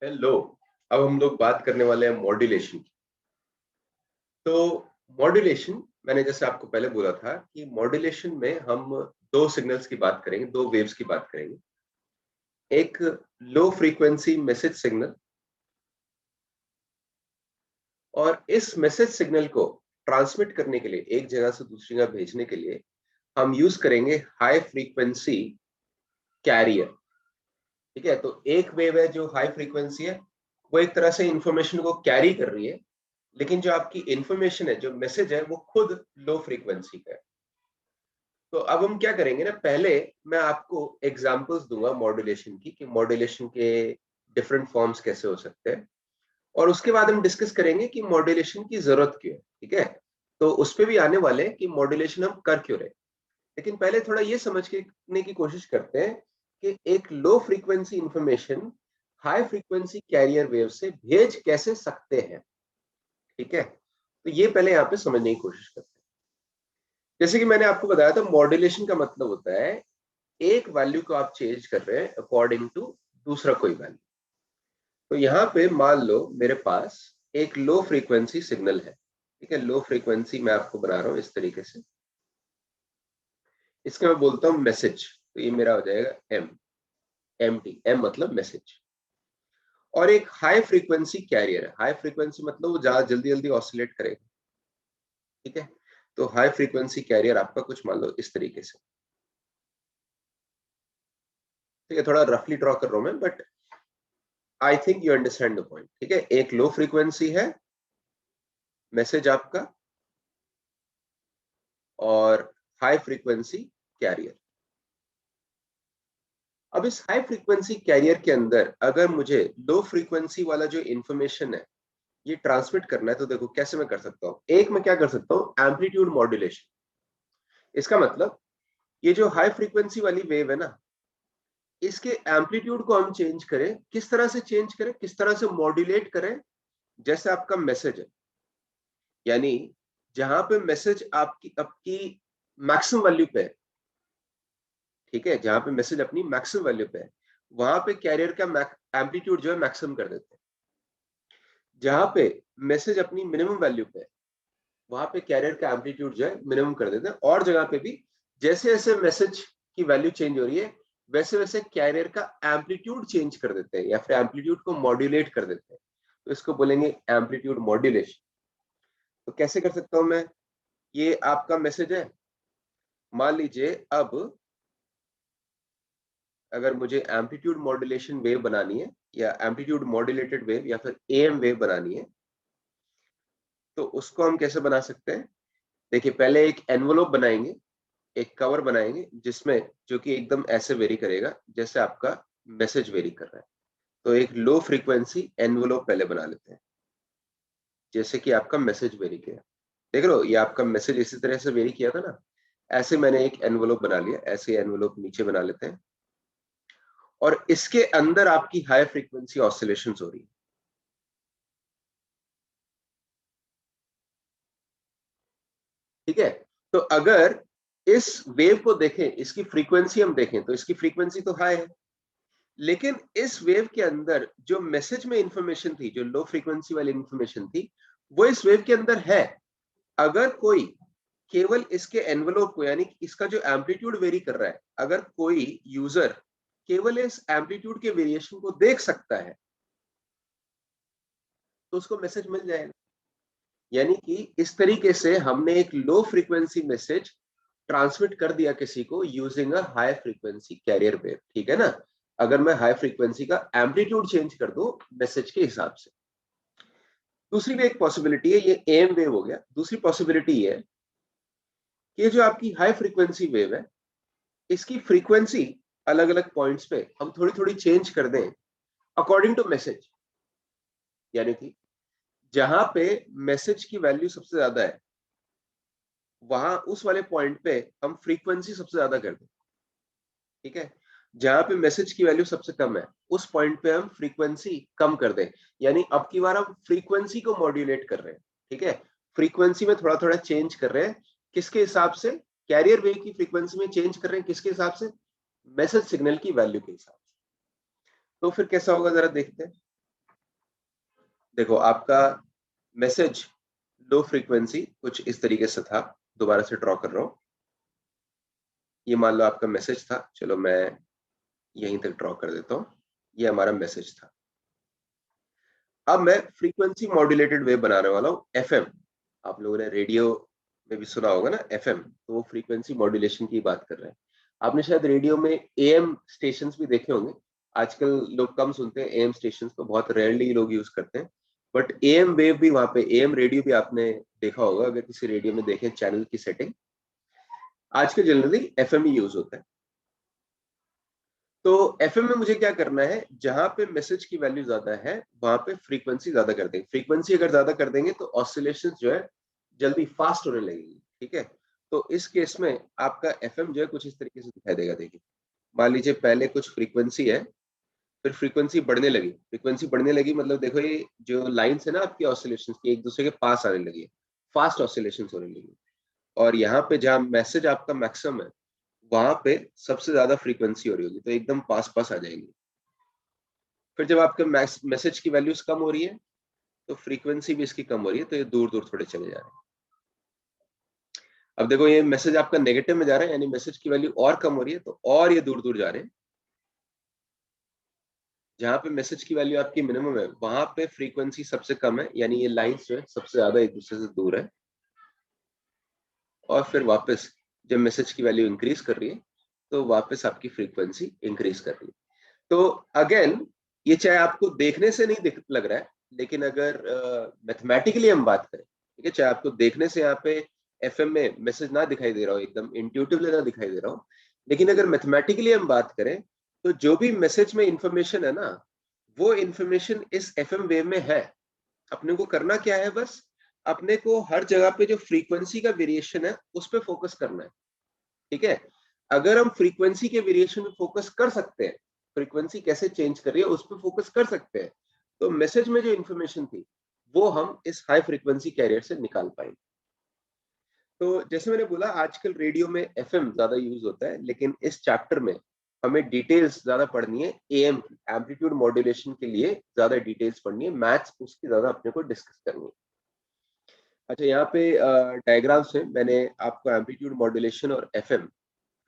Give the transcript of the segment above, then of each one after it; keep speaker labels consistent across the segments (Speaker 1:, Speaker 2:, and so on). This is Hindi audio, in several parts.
Speaker 1: हेलो। अब हम लोग बात करने वाले हैं मॉड्यूलेशन की। तो मॉड्यूलेशन, मैंने जैसे आपको पहले बोला था कि मॉड्यूलेशन में हम दो सिग्नल्स की बात करेंगे, दो वेव्स की बात करेंगे। एक लो फ्रीक्वेंसी मैसेज सिग्नल, और इस मैसेज सिग्नल को ट्रांसमिट करने के लिए, एक जगह से दूसरी जगह भेजने के लिए हम यूज करेंगे हाई फ्रीक्वेंसी कैरियर। ठीक है, तो एक वेव है जो हाई फ्रीक्वेंसी है, वो एक तरह से इंफॉर्मेशन को कैरी कर रही है, लेकिन जो आपकी इंफॉर्मेशन है, जो मैसेज है, वो खुद लो फ्रीक्वेंसी का है। तो अब हम क्या करेंगे ना, पहले मैं आपको एग्जांपल्स दूंगा मॉड्यूलेशन की, कि मॉड्यूलेशन के डिफरेंट फॉर्म्स कैसे हो सकते हैं, और उसके बाद हम डिस्कस करेंगे कि मॉड्यूलेशन की जरूरत क्यों है। ठीक है, तो उस पे भी आने वाले हैं कि मॉड्यूलेशन हम कर क्यों रहे। लेकिन पहले थोड़ा ये समझने की कोशिश करते हैं कि एक low frequency information high frequency carrier wave से भेज कैसे सकते हैं। ठीक है, तो ये पहले यहाँ पे समझने की कोशिश करते हैं। जैसे कि मैंने आपको बताया था, मॉड्यूलेशन का मतलब होता है एक वैल्यू को आप चेंज कर रहे हैं अकॉर्डिंग टू दूसरा कोई वैल्यू। तो यहाँ पे मान लो मेरे पास एक लो फ्रीक्वेंसी सिग्नल है। ठीक है, लो फ्रीक्वेंसी मैं आपको बना रहा हूँ इस तरीके से। इसका मैं बोलता हूँ मैसेज, तो ये मेरा हो जाएगा एम। एम टी, एम मतलब मैसेज। और एक हाई फ्रीक्वेंसी कैरियर है। हाई फ्रीक्वेंसी मतलब वो ज्यादा जल्दी जल्दी ऑसिलेट करेगा। ठीक है, तो हाई फ्रीक्वेंसी कैरियर आपका कुछ मान लो इस तरीके से। ठीक है, थोड़ा रफली ड्रॉ कर रहा हूं मैं, but I think you understand the point. ठीक है, एक लो फ्रीक्वेंसी है मैसेज आपका, और हाई फ्रीक्वेंसी कैरियर। अब इस हाई फ्रीक्वेंसी कैरियर के अंदर अगर मुझे लो फ्रीक्वेंसी वाला जो इंफॉर्मेशन है ये ट्रांसमिट करना है, तो देखो कैसे मैं कर सकता हूँ। एक, मैं क्या कर सकता हूँ, एम्पलीट्यूड मॉड्यूलेशन। इसका मतलब ये जो हाई फ्रीक्वेंसी वाली वेव है ना, इसके एम्पलीट्यूड को हम चेंज करें। किस तरह से चेंज करें, किस तरह से मॉड्यूलेट करें। जैसे आपका मैसेज है, यानी जहां पे मैसेज आपकी आपकी मैक्सिमम वैल्यू पे है। ठीक है, जहां पे मैसेज अपनी मैक्सिमम वैल्यू पे है, वहां पे कैरियर का एम्पलीट्यूड जो है मैक्सिमम कर देते हैं। जहां पे मैसेज अपनी मिनिमम वैल्यू पे है, वहां पे कैरियर का एम्पलीट्यूड जो है मिनिमम कर देते हैं। और जगह पे भी जैसे जैसे मैसेज की वैल्यू चेंज हो रही है, वैसे वैसे कैरियर का एम्पलीट्यूड चेंज कर देते हैं, या फिर एम्पलीट्यूड को मॉड्यूलेट कर देते हैं। तो इसको बोलेंगे एम्पलीट्यूड मॉड्यूलेशन। तो कैसे कर सकता हूं मैं, ये आपका मैसेज है। मान लीजिए अब अगर मुझे एम्पलीट्यूड मॉड्यूलेशन वेव बनानी है, या एम्पलीट्यूड मॉड्यूलेटेड वेव, या फिर एएम वेव बनानी है, तो उसको हम कैसे बना सकते हैं। देखिए, पहले एक एनवलप बनाएंगे, एक कवर बनाएंगे, जिसमें जो कि एकदम ऐसे वेरी करेगा जैसे आपका मैसेज वेरी कर रहा है। तो एक लो फ्रीक्वेंसी एनवलप पहले बना लेते हैं, जैसे कि आपका मैसेज वेरी किया। देख लो, ये आपका मैसेज इसी तरह से वेरी किया था ना, ऐसे मैंने एक एनवलप बना लिया। ऐसे एनवलप नीचे बना लेते हैं, और इसके अंदर आपकी हाई फ्रीक्वेंसी ऑसिलेशंस हो रही है। ठीक है, तो अगर इस वेव को देखें, इसकी फ्रीक्वेंसी हम देखें, तो इसकी फ्रीक्वेंसी तो हाई है, लेकिन इस वेव के अंदर जो मैसेज में इंफॉर्मेशन थी, जो लो फ्रीक्वेंसी वाली इंफॉर्मेशन थी, वो इस वेव के अंदर है। अगर कोई केवल इसके एनवलप को, यानी इसका जो एम्पलीट्यूड वेरी कर रहा है, अगर कोई यूजर केवल इस एम्पलीट्यूड के वेरिएशन को देख सकता है, तो उसको मैसेज मिल जाएगा। यानी कि इस तरीके से हमने एक लो फ्रीक्वेंसी मैसेज ट्रांसमिट कर दिया किसी को, using a high frequency carrier wave. ठीक है ना, अगर मैं हाई फ्रीक्वेंसी का एम्पलीट्यूड चेंज कर दूं मैसेज के हिसाब से। दूसरी भी एक पॉसिबिलिटी है, ये एम वेव हो गया। दूसरी पॉसिबिलिटी है कि ये जो आपकी हाई फ्रीक्वेंसी वेव है, इसकी फ्रीक्वेंसी अलग अलग पॉइंट्स पे हम थोड़ी थोड़ी चेंज कर दें अकॉर्डिंग टू मैसेज। यानी कि जहां पे मैसेज की वैल्यू सबसे ज्यादा है, वहां उस वाले पॉइंट पे हम फ्रीक्वेंसी सबसे ज्यादा कर दें। ठीक है, जहां पे मैसेज की वैल्यू सबसे कम है, उस पॉइंट पे हम फ्रीक्वेंसी कम कर दें। यानी अब की बार हम फ्रीक्वेंसी को मॉड्यूलेट कर रहे हैं। ठीक है, फ्रीक्वेंसी में थोड़ा थोड़ा चेंज कर रहे हैं। किसके हिसाब से, कैरियर वेव की फ्रीक्वेंसी में चेंज कर रहे हैं, किसके हिसाब से, मैसेज सिग्नल की वैल्यू के हिसाब से। तो फिर कैसा होगा, जरा देखते हैं। देखो आपका मैसेज लो फ्रीक्वेंसी कुछ इस तरीके से था, दोबारा से ड्रॉ कर रहा हूँ। ये मान लो आपका मैसेज था, चलो मैं यहीं तक ड्रॉ कर देता हूँ। ये हमारा मैसेज था। अब मैं फ्रीक्वेंसी मॉड्यूलेटेड वेव बनाने वाला हूँ, एफएम। आप लोगों ने रेडियो में भी सुना होगा ना एफएम, तो वो फ्रीक्वेंसी मॉड्यूलेशन की बात कर रहे हैं। आपने शायद रेडियो में एएम स्टेशंस भी देखे होंगे। आजकल लोग कम सुनते हैं एएम स्टेशंस को, बहुत रेयरली लोग यूज करते हैं। बट एएम वेव भी वहां पे, एएम रेडियो भी आपने देखा होगा अगर किसी रेडियो में देखें चैनल की सेटिंग। आज के जनरली एफएम ही यूज होता है। तो एफएम में मुझे क्या करना है, जहां पे मैसेज की वैल्यू ज्यादा है वहां पे फ्रीक्वेंसी ज्यादा कर देंगे। फ्रीक्वेंसी अगर ज्यादा कर देंगे तो ऑसिलेशन जो है जल्दी फास्ट होने लगेगी। ठीक है, तो इस केस में आपका एफएम जो है कुछ इस तरीके से दिखाई देगा। देखिए, मान लीजिए पहले कुछ फ्रीक्वेंसी है, फिर फ्रीक्वेंसी बढ़ने लगी। फ्रीक्वेंसी बढ़ने लगी मतलब देखो ये जो लाइंस है ना आपकी ऑसिलेशन की, एक दूसरे के पास आने लगी, फास्ट ऑसिलेशन होने लगी। और यहाँ पे जहाँ मैसेज आपका मैक्सिमम है वहां पे सबसे ज्यादा फ्रीक्वेंसी हो रही होगी, तो एकदम पास पास आ जाएंगी। फिर जब आपके मैसेज की वैल्यूज कम हो रही है तो फ्रीक्वेंसी भी इसकी कम हो रही है, तो ये दूर दूर थोड़े चले जा रहे हैं। अब देखो ये मैसेज आपका नेगेटिव में जा रहा है, यानी मैसेज की वैल्यू और कम हो रही है, तो और ये दूर दूर जा रहे हैं। जहां पे मैसेज की वैल्यू आपकी मिनिमम है वहां पे फ्रीक्वेंसी सबसे कम है, यानी ये लाइंस जो है सबसे ज्यादा एक दूसरे से दूर है। और फिर वापस जब मैसेज की वैल्यू इंक्रीज कर रही है तो वापस आपकी फ्रीक्वेंसी इंक्रीज कर रही है। तो अगेन ये चाहे आपको देखने से नहीं लग रहा है, लेकिन अगर मैथमेटिकली हम बात करें, ठीक है, चाहे आपको देखने से यहाँ पे एफएम में मैसेज ना दिखाई दे रहा हो, एकदम इंट्यूटिवली ना दिखाई दे रहा हो, लेकिन अगर मैथमेटिकली हम बात करें तो जो भी मैसेज में इंफॉर्मेशन है ना, वो इंफॉर्मेशन इस एफएम वेव में है। अपने को करना क्या है, बस अपने को हर जगह पे जो फ्रीक्वेंसी का वेरिएशन है उस पर फोकस करना है। ठीक है, अगर हम फ्रीक्वेंसी के वेरिएशन पे फोकस कर सकते हैं, फ्रीक्वेंसी कैसे चेंज कर रही है उस पर फोकस कर सकते हैं, तो मैसेज में जो इंफॉर्मेशन थी वो हम इस हाई फ्रीक्वेंसी कैरियर से निकाल पाएंगे। तो जैसे मैंने बोला आजकल रेडियो में एफएम ज्यादा यूज होता है, लेकिन इस चैप्टर में हमें डिटेल्स ज्यादा पढ़नी है, एएम की एम्पलीट्यूड मॉड्यूलेशन के लिए ज्यादा डिटेल्स पढ़नी है, मैथ्स उसकी ज्यादा अपने को डिस्कस करनी है। अच्छा, यहाँ पे डायग्राम्स में मैंने आपको एम्पलीट्यूड मॉड्यूलेशन और एफएम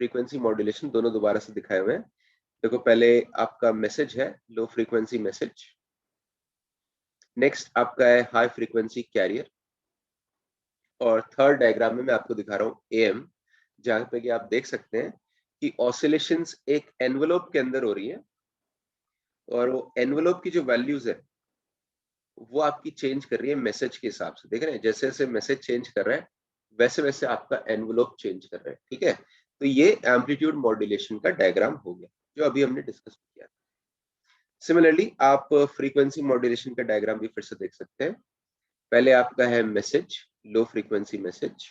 Speaker 1: फ्रीक्वेंसी मॉड्यूलेशन दोनों दोबारा से दिखाए हुए हैं। देखो पहले आपका मैसेज है लो फ्रीक्वेंसी मैसेज, नेक्स्ट आपका है हाई फ्रीक्वेंसी कैरियर, और थर्ड डायग्राम में मैं आपको दिखा रहा हूँ एएम, जहां पे कि आप देख सकते हैं कि ऑसिलेशंस एक एनवेलोप के अंदर हो रही है, और वो एनवेलोप की जो वैल्यूज है वो आपकी चेंज कर रही है मैसेज के हिसाब से। देख रहे हैं जैसे जैसे मैसेज चेंज कर रहा है वैसे वैसे आपका एनवेलोप चेंज कर रहा है। ठीक है, तो ये एम्पलीट्यूड मॉड्यूलेशन का डायग्राम हो गया जो अभी हमने डिस्कस किया। सिमिलरली आप फ्रीक्वेंसी मॉड्यूलेशन का डायग्राम भी फिर से देख सकते हैं। पहले आपका है मैसेज, लो फ्रीक्वेंसी मैसेज,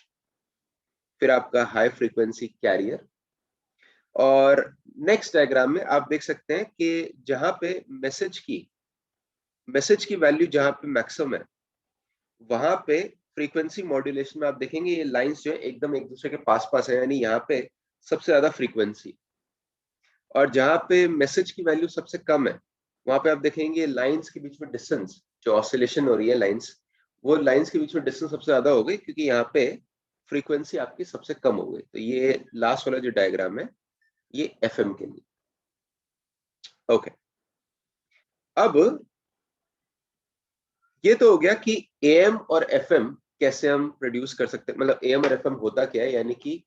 Speaker 1: फिर आपका हाई फ्रीक्वेंसी कैरियर, और नेक्स्ट डायग्राम में आप देख सकते हैं कि जहां पे मैसेज की वैल्यू जहां पे मैक्सिमम है वहां पे फ्रीक्वेंसी मॉड्यूलेशन में आप देखेंगे ये लाइंस जो है एकदम एक दूसरे के पास पास है, यानी यहाँ पे सबसे ज्यादा फ्रीक्वेंसी। और जहां पे मैसेज की वैल्यू सबसे कम है वहां पे आप देखेंगे लाइंस के बीच में डिस्टेंस, जो ऑसिलेशन हो रही है लाइंस, वो लाइंस के बीच में डिस्टेंस सबसे ज्यादा हो गई क्योंकि यहाँ पे फ्रीक्वेंसी आपकी सबसे कम हो गई। तो ये लास्ट वाला जो डायग्राम है ये एफएम के लिए। ओके, अब ये तो हो गया कि एएम और एफएम कैसे हम प्रोड्यूस कर सकते हैं, मतलब एएम और एफएम होता क्या है, यानी कि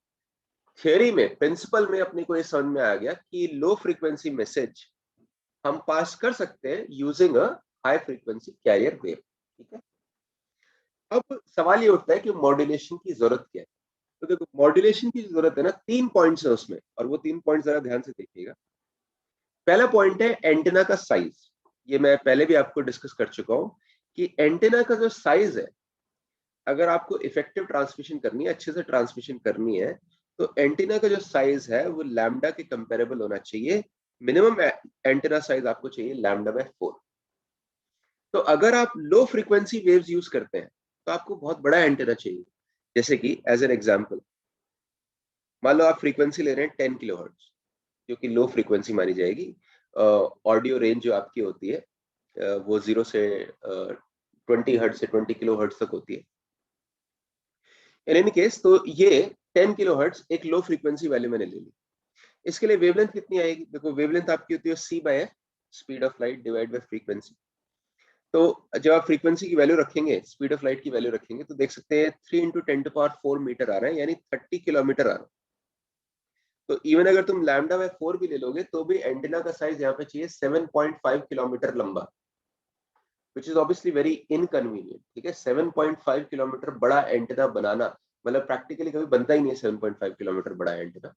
Speaker 1: थियोरी में प्रिंसिपल में अपने को ये समझ में आ गया कि लो फ्रीक्वेंसी मैसेज हम पास कर सकते हैं using a high frequency carrier wave. ठीक है, अब सवाल ये उठता है कि मॉड्यूलेशन की जरूरत क्या है। तो देखो मॉड्यूलेशन की जरूरत है ना, 3 पॉइंट्स है उसमें, और वो 3 पॉइंट जरा ध्यान से देखिएगा। पहला पॉइंट है एंटेना का साइज। ये मैं पहले भी आपको डिस्कस कर चुका हूं कि एंटेना का जो साइज है, अगर आपको इफेक्टिव ट्रांसमिशन करनी है, अच्छे से ट्रांसमिशन करनी है, तो एंटीना का जो साइज है वो लैम्डा के कंपेरेबल होना चाहिए। मिनिमम एंटीना साइज आपको चाहिए λ/4। तो अगर आप लो फ्रीक्वेंसी वेव्स यूज करते हैं तो आपको बहुत बड़ा एंटीना चाहिए। जैसे कि एज एन एग्जांपल, मान लो आप फ्रीक्वेंसी ले रहे हैं 10 किलोहर्ट्ज, जो कि लो फ्रीक्वेंसी मानी जाएगी। ऑडियो रेंज जो आपकी होती है वो 0 से 20 हर्ट्ज से 20 किलो हर्ट्ज तक होती है। इन एनी केस, तो ये 10 किलो हर्ट्ज एक लो फ्रीक्वेंसी वैल्यू मैंने ले ली। इसके लिए वेवलेंथ कितनी आएगी? देखो वेवलेंथ आपकी होती है c by speed of light divide by frequency. तो जब आप फ्रीक्वेंसी की वैल्यू रखेंगे, स्पीड ऑफ लाइट की वैल्यू रखेंगे, तो देख सकते हैं 3 × 10⁴ मीटर आ रहा है, यानी 30 किलोमीटर आ रहा है। तो इवन अगर तुम लैम्डा बाय 4 भी ले लोगे तो भी एंटीना का साइज यहाँ पे चाहिए 7.5 किलोमीटर लंबा, which is obviously very inconvenient. ठीक है, 7.5 किलोमीटर बड़ा एंटीना बनाना मतलब प्रैक्टिकली कभी बनता ही नहीं है 7.5 किलोमीटर बड़ा एंटीना।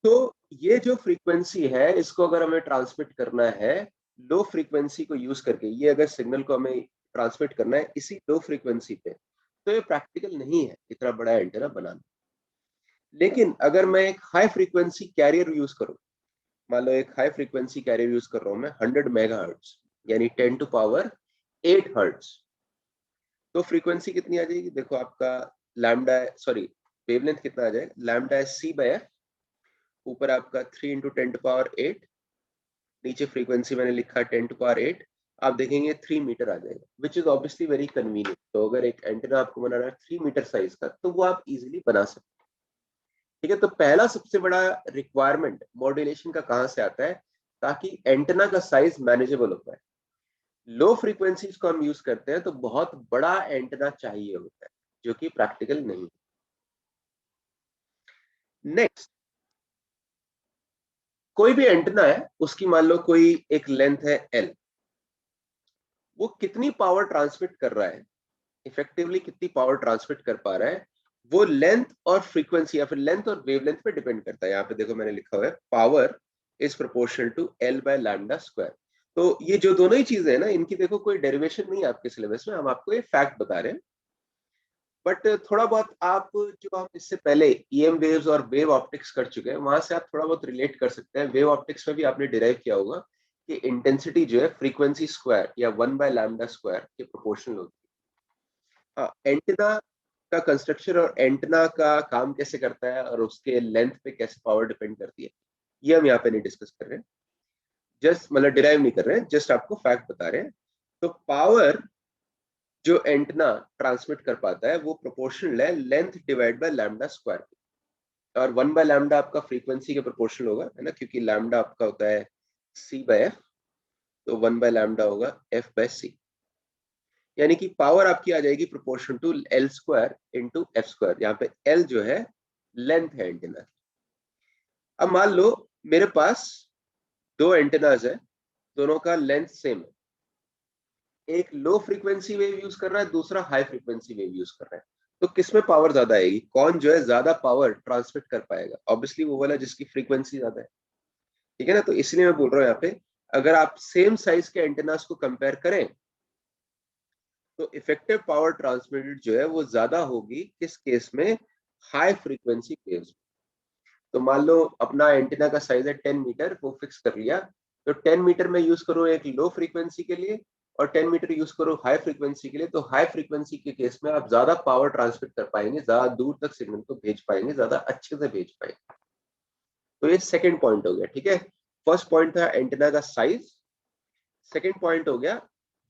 Speaker 1: तो ये जो फ्रीक्वेंसी है, इसको अगर हमें ट्रांसमिट करना है लो फ्रीक्वेंसी को यूज करके, ये अगर सिग्नल को हमें ट्रांसमिट करना है इसी लो फ्रीक्वेंसी पे, तो ये प्रैक्टिकल नहीं है इतना बड़ा एंटीना बनाना। लेकिन अगर मैं एक हाई फ्रीक्वेंसी कैरियर यूज करूं, मान लो एक हाई फ्रीक्वेंसी कैरियर यूज कर रहा हूं मैं 100 मेगाहर्ट्ज, यानी 10⁸ हर्ट्ज, तो फ्रीक्वेंसी कितनी आ जाएगी? देखो आपका लैम्डा, सॉरी वेवलेंथ कितना आ जाएगा? लैम्डा c बाय f, ऊपर आपका 3 × 10⁸, नीचे फ्रीक्वेंसी मैंने लिखा 10⁸। आप देखेंगे 3 मीटर आ जाएगा, which is obviously very convenient. तो अगर एक एंटीना आपको बनाना है 3 मीटर साइज का, तो वो आप इजीली बना सकते हैं। ठीक है, तो पहला सबसे बड़ा रिक्वायरमेंट मॉड्यूलेशन का कहां से आता है? ताकि एंटीना का साइज मैनेजेबल हो पाए। लो फ्रीक्वेंसीज को हम यूज करते हैं तो बहुत बड़ा एंटीना चाहिए होता है, जो कि प्रैक्टिकल नहीं। नेक्स्ट, कोई भी एंटीना है, उसकी मान लो कोई एक लेंथ है L, वो कितनी पावर ट्रांसमिट कर रहा है, इफेक्टिवली कितनी पावर ट्रांसमिट कर पा रहा है, वो लेंथ और फ्रीक्वेंसी या फिर लेंथ और वेवलेंथ पे डिपेंड करता है। यहाँ पे देखो मैंने लिखा हुआ है power is proportional to L by lambda square. तो ये जो दोनों ही चीजें है ना, इनकी देखो कोई डेरिवेशन नहीं है आपके सिलेबस में, हम आपको ये फैक्ट बता रहे हैं। बट थोड़ा बहुत आप जो हम इससे पहले EM वेव्स और वेव ऑप्टिक्स कर चुके हैं, वहां से आप थोड़ा बहुत रिलेट कर सकते हैं। वेव ऑप्टिक्स में भी आपने डिराइव किया होगा कि इंटेंसिटी जो है फ्रीक्वेंसी स्क्वायर या 1 बाय लैम्डा स्क्वायर के प्रोपोर्शनल होती है। हाँ, एंटीना का कंस्ट्रक्शन और एंटीना का काम कैसे करता है और उसके लेंथ पे कैसे पावर डिपेंड करती है, ये हम यहाँ पे नहीं डिस्कस कर रहे हैं। जस्ट मतलब डिराइव नहीं कर रहे हैं, जस्ट आपको फैक्ट बता रहे हैं। तो पावर जो एंटीना ट्रांसमिट कर पाता है वो प्रोपोर्शनल है length divide by lambda square, और 1 बाय लैम्डा आपका फ्रीक्वेंसी के प्रोपोर्शनल होगा, है ना, क्योंकि लैम्डा आपका होता है c बाय f, तो 1 बाय लैम्डा होगा f बाय c, यानी कि पावर आपकी आ जाएगी proportional to L square into f square. यहाँ पे L जो है लेंथ है एंटीना की। अब मान लो मेरे पास दो एंटीनाज है, दोनों का लेंथ सेम है, एक लो फ्रीक्वेंसी वेव यूज कर रहा है, दूसरा हाई फ्रीक्वेंसी वेव यूज कर रहा है, तो किसमें पावर ज्यादा आएगी? कौन जो है ज्यादा पावर ट्रांसमिट कर पाएगा? ऑब्वियसली वो वाला जिसकी फ्रीक्वेंसी ज्यादा है। ठीक है ना, तो इसलिए मैं बोल रहा हूँ यहाँ पे अगर आप सेम साइज के एंटेनास को कंपेयर करें तो इफेक्टिव पावर ट्रांसमिटेड जो है वो ज्यादा होगी किस केस में? High frequency waves. तो मान लो अपना एंटीना का साइज है 10 मीटर, वो फिक्स कर लिया, तो 10 मीटर में यूज करो एक लो फ्रीक्वेंसी के लिए और 10 मीटर यूज करो हाई फ्रीक्वेंसी के लिए। तो हाई फ्रीक्वेंसी के केस में आप ज्यादा पावर ट्रांसमिट कर पाएंगे, ज्यादा दूर तक सिग्नल को भेज पाएंगे, ज्यादा अच्छे से भेज पाएंगे। तो ये सेकंड पॉइंट हो गया। ठीक है, फर्स्ट पॉइंट था एंटीना का साइज, सेकंड पॉइंट हो गया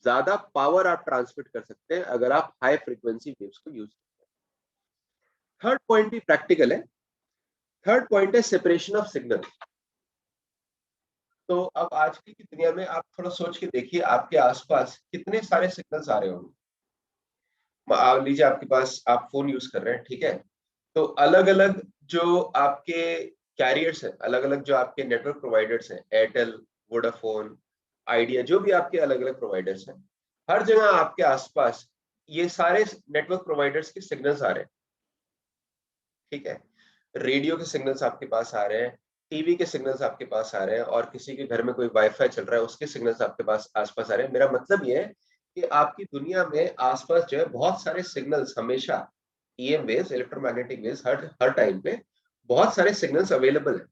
Speaker 1: ज्यादा पावर आप ट्रांसमिट कर सकते हैं अगर आप हाई फ्रीक्वेंसी वेव्स को यूज करते हैं। थर्ड पॉइंट भी प्रैक्टिकल है। थर्ड पॉइंट है सेपरेशन ऑफ सिग्नल। तो अब आजकल की दुनिया में आप थोड़ा सोच के देखिए आपके आसपास कितने सारे सिग्नल्स आ रहे होंगे। मान लीजिए आपके पास आप फोन यूज कर रहे हैं, ठीक है, तो अलग अलग जो आपके कैरियर्स हैं, अलग अलग जो आपके नेटवर्क प्रोवाइडर्स हैं, एयरटेल, वोडाफोन, आइडिया, जो भी आपके अलग अलग प्रोवाइडर्स हैं, हर जगह आपके आसपास ये सारे नेटवर्क प्रोवाइडर्स के सिग्नल्स आ रहे हैं। ठीक है, रेडियो के सिग्नल्स आपके पास आ रहे हैं, टीवी के सिग्नल्स आपके पास आ रहे हैं, और किसी के घर में कोई वाईफाई चल रहा है उसके सिग्नल्स आपके पास आसपास आ रहे हैं। मेरा मतलब ये है कि आपकी दुनिया में आसपास जो है बहुत सारे सिग्नल्स हमेशा, EM वेव्स, इलेक्ट्रोमैग्नेटिक वेव्स, हर टाइम पे बहुत सारे सिग्नल्स अवेलेबल है।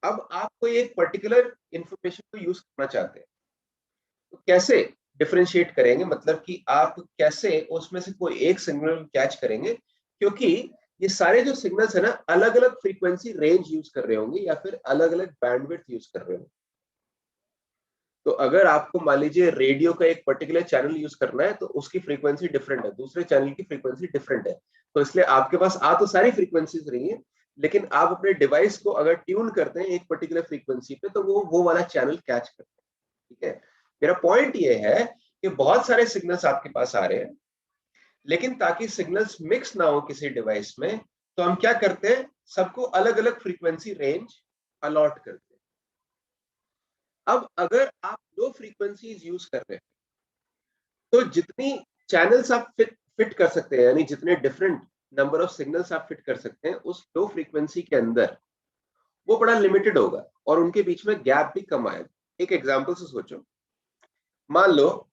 Speaker 1: अब आप कोई एक पर्टिकुलर इंफॉर्मेशन को यूज करना चाहते हैं, तो कैसे डिफरेंशिएट करेंगे? मतलब कि आप कैसे उसमें से कोई एक सिग्नल कैच करेंगे, क्योंकि ये सारे जो सिग्नल्स है ना अलग अलग फ्रीक्वेंसी रेंज यूज कर रहे होंगे या फिर अलग अलग बैंडविड्थ यूज कर रहे होंगे। तो अगर आपको मान लीजिए रेडियो का एक पर्टिकुलर चैनल यूज करना है तो उसकी फ्रीक्वेंसी डिफरेंट है, दूसरे चैनल की फ्रीक्वेंसी डिफरेंट है, तो इसलिए आपके पास आ तो सारी फ्रीक्वेंसीज रही है, लेकिन आप अपने डिवाइस को अगर ट्यून करते हैं एक पर्टिकुलर फ्रीक्वेंसी पे तो वो वाला चैनल कैच करते हैं। ठीक है, मेरा पॉइंट ये है कि बहुत सारे सिग्नल्स आपके पास आ रहे हैं, लेकिन ताकि सिग्नल्स मिक्स ना हो किसी डिवाइस में, तो हम क्या करते हैं, सबको अलग अलग फ्रीक्वेंसी रेंज अलॉट करते हैं। अब अगर आप लो फ्रीक्वेंसीज यूज कर रहे हैं तो जितनी चैनल्स आप फिट कर सकते हैं, यानी जितने डिफरेंट नंबर ऑफ सिग्नल्स आप फिट कर सकते हैं उस लो फ्रीक्वेंसी के अंदर, वो बड़ा लिमिटेड होगा और उनके बीच में गैप भी कम आएगा। एक एग्जांपल से सोचो, मान लो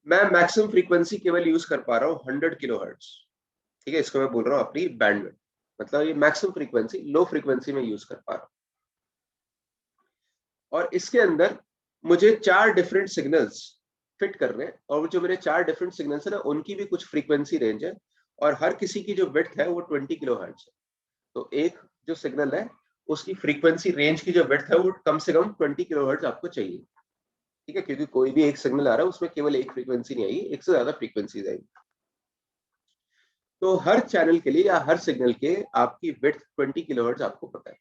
Speaker 1: मैं मैक्सिमम फ्रीक्वेंसी केवल यूज कर पा रहा हूँ 100 किलोहर्ट्ज। ठीक है, इसको मैं बोल रहा हूँ अपनी बैंडविड्थ, मतलब ये मैक्सिमम फ्रीक्वेंसी, लो फ्रीक्वेंसी में यूज कर पा रहा हूँ, और इसके अंदर मुझे 4 डिफरेंट सिग्नल्स फिट करने हैं, और जो मेरे 4 डिफरेंट सिग्नल्स है ना उनकी भी कुछ फ्रीक्वेंसी रेंज है, और हर किसी की जो विड्थ है वो 20 किलोहर्ट्ज है। तो एक जो सिग्नल है उसकी फ्रीक्वेंसी रेंज की जो विड्थ है वो कम से कम 20 किलोहर्ट्ज आपको चाहिए। ठीक है, क्योंकि कोई भी एक सिग्नल आ रहा है उसमें केवल एक फ्रीक्वेंसी नहीं आएगी, एक से ज्यादा फ्रीक्वेंसीज आएगी। तो हर चैनल के लिए या हर सिग्नल के आपकी विड्थ 20 किलोहर्ट्ज आपको पता है।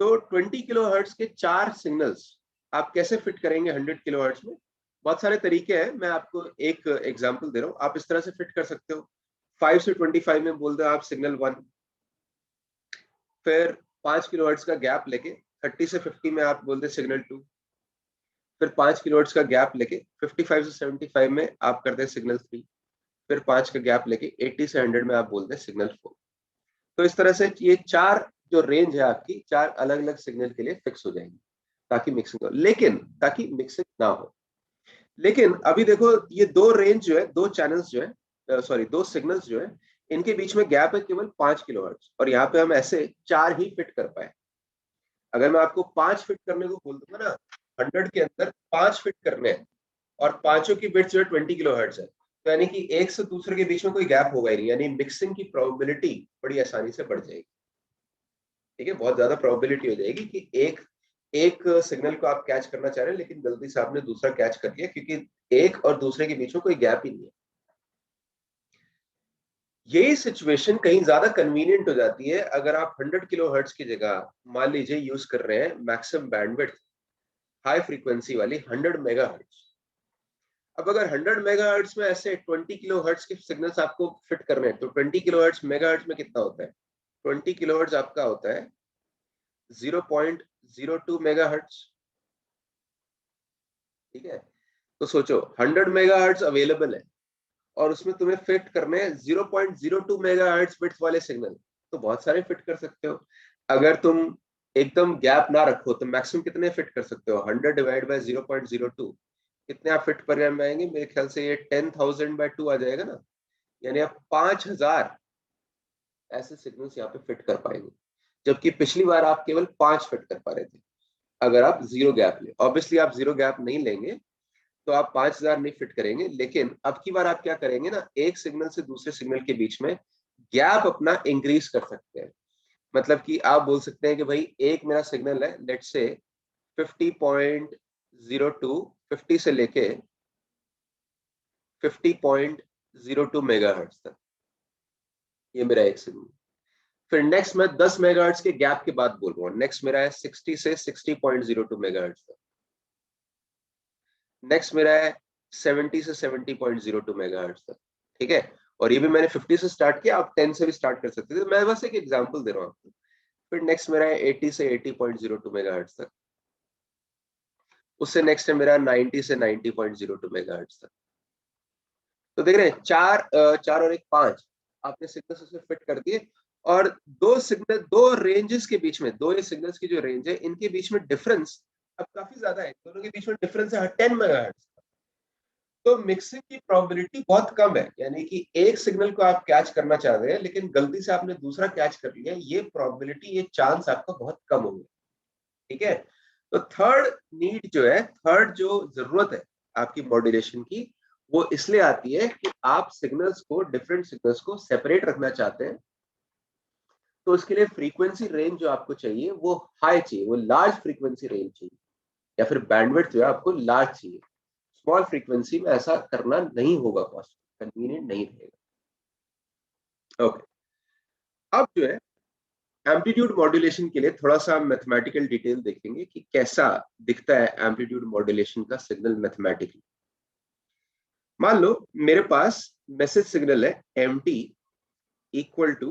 Speaker 1: तो 20 किलोहर्ट्ज के 4 सिग्नल्स आप कैसे फिट करेंगे 100 किलोहर्ट्ज में? बहुत सारे तरीके हैं, मैं आपको एक एग्जांपल दे रहा हूँ। आप इस तरह से फिट कर सकते हो, 5 से 25 में बोल दो आप सिग्नल 1, फिर 5 किलोहर्ट्ज का गैप लेके 30 से 50 में आप बोल दे सिग्नल 2, फिर 5 किलोहर्ट्ज का गैप लेके 55 से 75 में आप कर दे सिग्नल 3, फिर 5 का गैप लेके 80 से 100 में आप बोल दे सिग्नल 4। तो इस तरह से ये 4 जो रेंज है आपकी, 4 अलग अलग सिग्नल के लिए फिक्स हो जाएंगी, ताकि मिक्सिंग हो, लेकिन ताकि मिक्सिंग ना हो। लेकिन अभी देखो, ये दो रेंज जो है, दो चैनल्स जो है, सॉरी दो सिग्नल्स जो है, इनके बीच में गैप है केवल 5 किलोहर्ट्ज, और यहाँ पे हम ऐसे 4 ही फिट कर पाए। अगर मैं आपको 5 फिट करने को बोल दूंगा ना, 100 के अंदर 5 फिट करने हैं, और पांचों की बिट्स जो है 20 किलोहर्ट्ज है, तो यानी कि एक से दूसरे के बीच में कोई गैप होगा ही नहीं, यानी मिक्सिंग की प्रोबेबिलिटी बड़ी आसानी से बढ़ जाएगी। ठीक है, बहुत ज्यादा प्रोबेबिलिटी हो जाएगी कि एक एक सिग्नल को आप कैच करना चाह रहे हैं लेकिन गलती से आपने दूसरा कैच कर लिया, क्योंकि एक और दूसरे के बीच में कोई गैप ही नहीं है। यही सिचुएशन कहीं ज्यादा कन्वीनियंट हो जाती है अगर आप 100 किलोहर्ट्ज की जगह मान लीजिए यूज कर रहे हैं मैक्सिमम बैंडविड्थ हाई फ्रीक्वेंसी वाली 100 मेगाहर्ट्ज। अब अगर 100 मेगाहर्ट्ज में ऐसे 20 किलोहर्ट्ज के सिग्नल्स आपको फिट करने हैं, तो 20 किलोहर्ट्ज मेगाहर्ट्ज में कितना होता है? 20 किलोहर्ट्ज आपका होता है 0.02 मेगाहर्ट्ज। ठीक है, तो सोचो 100 मेगाहर्ट्ज अवेलेबल है और उसमें तुम्हें फिट करने हैं 0.02 मेगाहर्ट्ज बिट्स वाले सिग्नल, तो बहुत सारे फिट कर सकते हो। अगर तुम एकदम गैप ना रखो तो मैक्सिमम कितने फिट कर सकते हो? 100 डिवाइड बाय 0.02, कितने आप फिट पर आएंगे? मेरे ख्याल से ये 10,000/2 आ जाएगा ना, यानी आप 5,000 ऐसे सिग्नल्स यहाँ पे फिट कर पाएंगे, जबकि पिछली बार आप केवल 5 फिट कर पा रहे थे। अगर आप जीरो गैप ले, ऑब्वियसली आप जीरो गैप नहीं लेंगे तो आप 5,000 नहीं फिट करेंगे, लेकिन अब की बार आप क्या करेंगे ना, एक सिग्नल से दूसरे सिग्नल के बीच में गैप अपना इंक्रीज कर सकते हैं। मतलब कि आप बोल सकते हैं कि भाई एक मेरा सिग्नल है, लेट्स से 50.02, 50 से लेके 50.02 मेगाहर्ट्ज तक, ये मेरा एक सिग्नल। फिर नेक्स्ट मैं 10 मेगाहर्ट्ज के गैप के बाद बोल रहा हूँ, नेक्स्ट मेरा है 60 से 60.02 मेगाहर्ट्ज तक, नेक्स्ट मेरा है 70 से 70.02 मेगाहर्ट्ज तक। ठीक है, और ये भी मैंने 50 से स्टार्ट किया, आप 10 से भी स्टार्ट कर सकते थे, मैं बस एक एग्जांपल दे रहा हूँ आपको। फिर नेक्स्ट मेरा है 80 से 80.02 मेगाहर्ट्ज तक, उससे नेक्स्ट है मेरा 90 से 90.02 मेगाहर्ट्ज तक। तो देख रहे हैं, चार और एक 5 आपने सिग्नल्स उसमें फिट कर दिए, और दो सिग्नल, दो रेंजेस के बीच में, दो ये सिग्नल्स की जो रेंज है इनके बीच में डिफरेंस अब काफी ज्यादा है, दोनों के बीच में डिफरेंस है 10 मेगाहर्ट्ज। तो मिक्सिंग की प्रोबेबिलिटी बहुत कम है, यानी कि एक सिग्नल को आप कैच करना चाह रहे हैं लेकिन गलती से आपने दूसरा कैच कर लिया, ये प्रोबेबिलिटी, ये चांस आपका बहुत कम होगा। ठीक है, तो थर्ड नीड जो है, थर्ड जो जरूरत है आपकी मॉड्यूलेशन की, वो इसलिए आती है कि आप सिग्नल्स को, डिफरेंट सिग्नल्स को सेपरेट रखना चाहते हैं। तो उसके लिए फ्रीक्वेंसी रेंज जो आपको चाहिए वो हाई चाहिए, वो लार्ज फ्रीक्वेंसी रेंज चाहिए। या फिर बैंडविड्थ जो है आपको लार्ज चाहिए। स्मॉल फ्रीक्वेंसी में ऐसा करना नहीं होगा, कॉस्ट कन्वीनियंट नहीं रहेगा। ओके, अब जो है एम्पलीट्यूड मॉड्यूलेशन के लिए थोड़ा सा मैथमेटिकल डिटेल देखेंगे कि कैसा दिखता है एम्पलीट्यूड मॉड्यूलेशन का सिग्नल मैथमेटिकली। मान लो मेरे पास मैसेज सिग्नल है m t equal to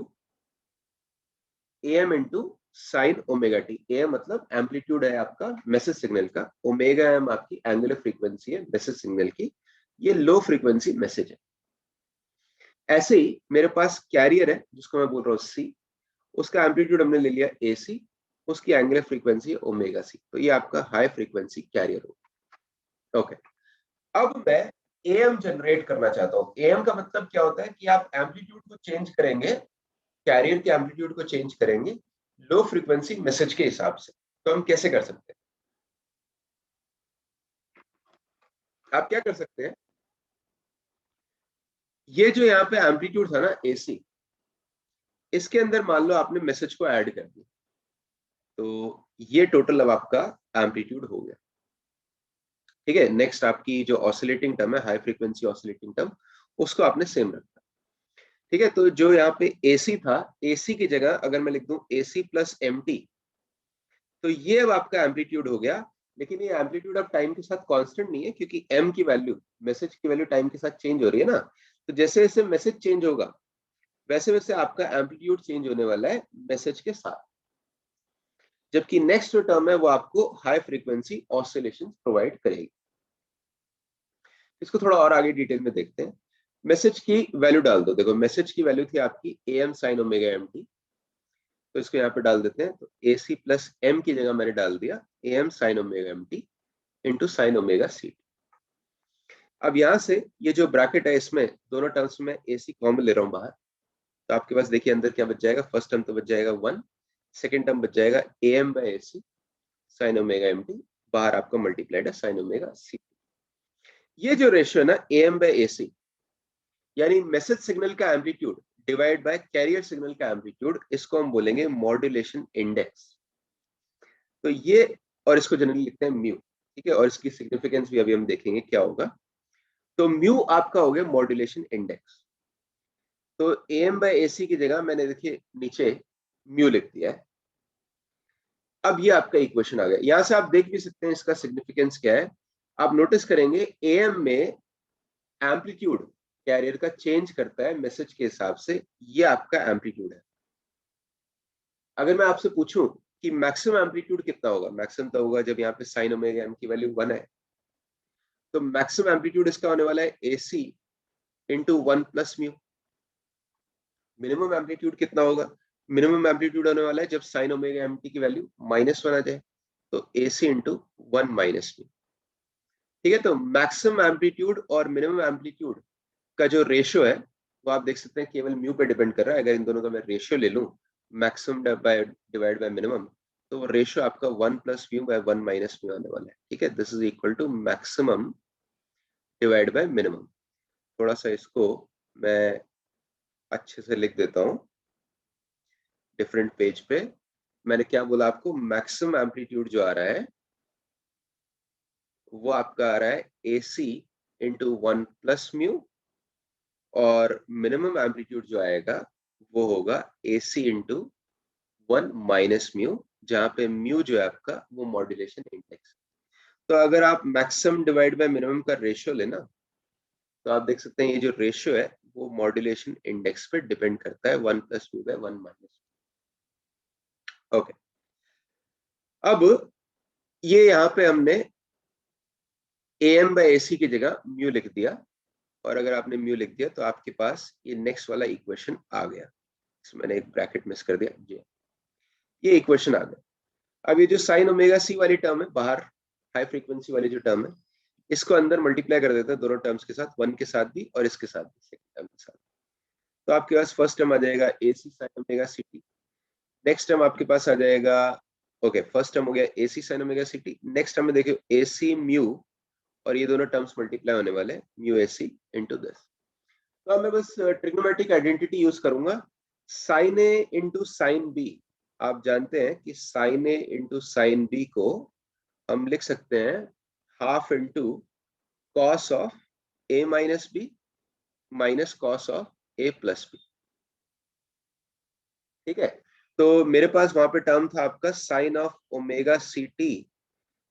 Speaker 1: m into sine omega t. M मतलब एम्पलीट्यूड है आपका मैसेज सिग्नल का, ओमेगा एम आपकी एंगुलर फ्रीक्वेंसी है मैसेज सिग्नल की, ये लो फ्रीक्वेंसी मैसेज है। ऐसे ही मेरे पास कैरियर है जिसको मैं बोल रहा हूँ सी, उसका एम्पलीट्यूड हमने ले लिया ए सी, उसकी एंगुलर फ्रीक्वेंसी है ओमेगा सी, तो ये आपका हाई फ्रीक्वेंसी कैरियर होगा। ओके, अब मैं एएम जनरेट करना चाहता हूँ। एएम का मतलब क्या होता है कि आप एम्पलीट्यूड को चेंज करेंगे, कैरियर के एम्पलीट्यूड को चेंज करेंगे लो फ्रीक्वेंसी मैसेज के हिसाब से। तो हम कैसे कर सकते हैं? आप क्या कर सकते हैं, ये जो यहाँ पे एम्पलीट्यूड था ना एसी, इसके अंदर मान लो आपने मैसेज को ऐड कर दिया, तो ये टोटल अब आपका एम्पलीट्यूड हो गया। ठीक है, नेक्स्ट आपकी जो ऑसिलेटिंग टर्म है, हाई फ्रीक्वेंसी ऑसिलेटिंग टर्म, उसको आपने सेम रखा। ठीक है, तो जो यहाँ पे एसी था, एसी की जगह अगर मैं लिख दूं एसी प्लस एम टी, तो ये अब आपका एम्पलीट्यूड हो गया। लेकिन ये एम्पलीट्यूड अब टाइम के साथ कांस्टेंट नहीं है, क्योंकि एम की वैल्यू, मैसेज की वैल्यू टाइम के साथ चेंज हो रही है ना। तो जैसे जैसे मैसेज चेंज होगा वैसे वैसे आपका एम्पलीट्यूड चेंज होने वाला है मैसेज के साथ। जबकि नेक्स्ट जो टर्म है वो आपको हाई फ्रीक्वेंसी ऑसिलेशन प्रोवाइड करेगी। इसको थोड़ा और आगे डिटेल में देखते हैं। मैसेज की वैल्यू डाल दो। देखो मैसेज की वैल्यू थी आपकी a m sine omega M t, तो इसको यहाँ पे डाल देते हैं। तो ए सी प्लस एम की जगह मैंने डाल दिया a m sine omega M T into sine omega c. अब यहाँ से ये जो ब्रैकेट है इसमें दोनों टर्म्स में ए सी कॉमन ले रहा हूँ बाहर, तो आपके पास देखिए अंदर क्या बच जाएगा। फर्स्ट टर्म तो बच जाएगा 1, सेकेंड टर्म बच जाएगा a m by a C sine omega M t, बाहर आपका मल्टीप्लाइड है साइन ओमेगा सी। ये जो रेशियो है ना ए एम बाई ए सी, यानी मैसेज सिग्नल का amplitude divide by carrier signal का एम्पलीट्यूड, इसको हम बोलेंगे मॉड्यूलेशन इंडेक्स। तो ये, और इसको जनरली लिखते हैं म्यू। ठीक है, और इसकी सिग्निफिकेंस भी अभी हम देखेंगे क्या होगा। तो म्यू आपका हो गया मॉड्यूलेशन इंडेक्स। तो एम बाय ए सी की जगह मैंने देखिए नीचे म्यू लिख दिया है। अब ये आपका इक्वेशन आ गया। यहां से आप देख भी सकते हैं इसका सिग्निफिकेंस क्या है। आप नोटिस करेंगे एम में एम्पलीट्यूड कैरियर का चेंज करता है मैसेज के हिसाब से, ये आपका एम्पलीट्यूड है। अगर मैं आपसे पूछूं कि मैक्सिमम एम्पलीट्यूड कितना होगा, मैक्सिमम तो होगा जब यहाँ पे साइन ओमेगा एम की वैल्यू 1 है, तो मैक्सिमम एम्पलीट्यूड इसका होने वाला है A C into 1 plus mu. Minimum amplitude कितना होगा, मिनिमम एम्पलीट्यूड होने वाला है जब साइन ओमेगा एम टी की वैल्यू -1 आ जाए, तो A C into 1 minus mu. ठीक है, तो मैक्सिमम एम्पलीट्यूड और मिनिमम एम्पलीट्यूड का जो रेशियो है वो आप देख सकते हैं केवल म्यू पे डिपेंड कर रहा है। अगर इन दोनों का मैं रेशियो ले लूं, मैक्सिमम डिवाइड बाय मिनिमम, तो रेशियो आपका 1 plus mu by 1 minus mu आने वाला है। ठीक है, this is equal to maximum divide by minimum. थोड़ा सा इसको मैं अच्छे से लिख देता हूँ डिफरेंट पेज पे। मैंने क्या बोला आपको, मैक्सिमम एम्पलीट्यूड जो आ रहा है वो आपका आ रहा है A C into 1 plus mu, और मिनिमम एम्पलीट्यूड जो आएगा वो होगा ए सी इंटू 1 माइनस म्यू, जहां पे म्यू जो है आपका वो मॉड्यूलेशन इंडेक्स। तो अगर आप मैक्सिमम डिवाइड बाय मिनिमम का रेशियो लेना, तो आप देख सकते हैं ये जो रेशियो है वो मॉड्यूलेशन इंडेक्स पे डिपेंड करता है, 1 plus mu by 1 minus. Okay, अब ये यहाँ पे हमने ए एम बाई ए सी की जगह म्यू लिख दिया, और अगर आपने म्यू लिख दिया तो आपके पास ये नेक्स्ट वाला इक्वेशन आ गया। इसमें मैंने एक ब्रैकेट मिस कर दिया जी, ये इक्वेशन आ गया। अब ये जो साइन ओमेगा सी वाली टर्म है बाहर, हाई फ्रीक्वेंसी वाली जो टर्म है, इसको अंदर मल्टीप्लाई कर देते हैं दोनों टर्म्स के साथ, 1 के साथ भी और इसके साथ भी, सेकंड टर्म के साथ। तो आपके पास फर्स्ट टर्म आ जाएगा A C sine omega C T. Next term आपके पास आ जाएगा, ओके फर्स्ट टर्म हो गया A C sine omega C T. Next term में देखिए ए सी म्यू, और ये दोनों टर्म्स मल्टीप्लाई होने वाले हैं mu A C into this. तो अब मैं बस ट्रिग्नोमेट्रिक आइडेंटिटी यूज करूंगा, sine a into sine b. आप जानते हैं कि sine a into sine b को हम लिख सकते हैं half into cos of A minus B minus cos of A plus B. ठीक है, तो मेरे पास वहां पे टर्म था आपका sine of omega C t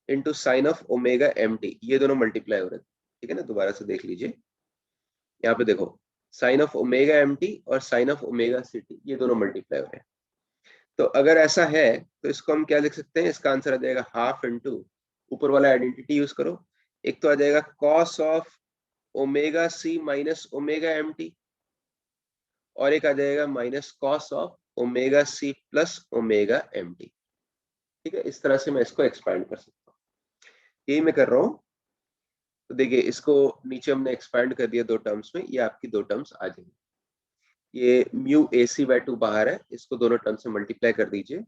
Speaker 1: into sine of omega M t, ये दोनों मल्टीप्लाई हो रहे थे। ठीक है ना, दोबारा से देख लीजिए, यहाँ पे देखो sine of omega M T और sine of omega C T, ये दोनों मल्टीप्लाई हो रहे हैं। तो अगर ऐसा है तो इसको हम क्या लिख सकते हैं, इसका आंसर आ जाएगा हाफ इंटू, ऊपर वाला आइडेंटिटी यूज करो, एक तो आ जाएगा cos of omega C minus omega M T, और एक आ जाएगा minus cos of omega C plus omega M t. ठीक है, इस तरह से मैं इसको एक्सपैंड कर सकता हूँ, यही मैं कर रहा हूँ। तो देखिए इसको नीचे हमने एक्सपैंड कर दिया दो टर्म्स में, ये आपकी दो टर्म्स आ जाएंगी। ये म्यू ए सी बाय 2 बाहर है, इसको दोनों टर्म से मल्टीप्लाई कर दीजिए,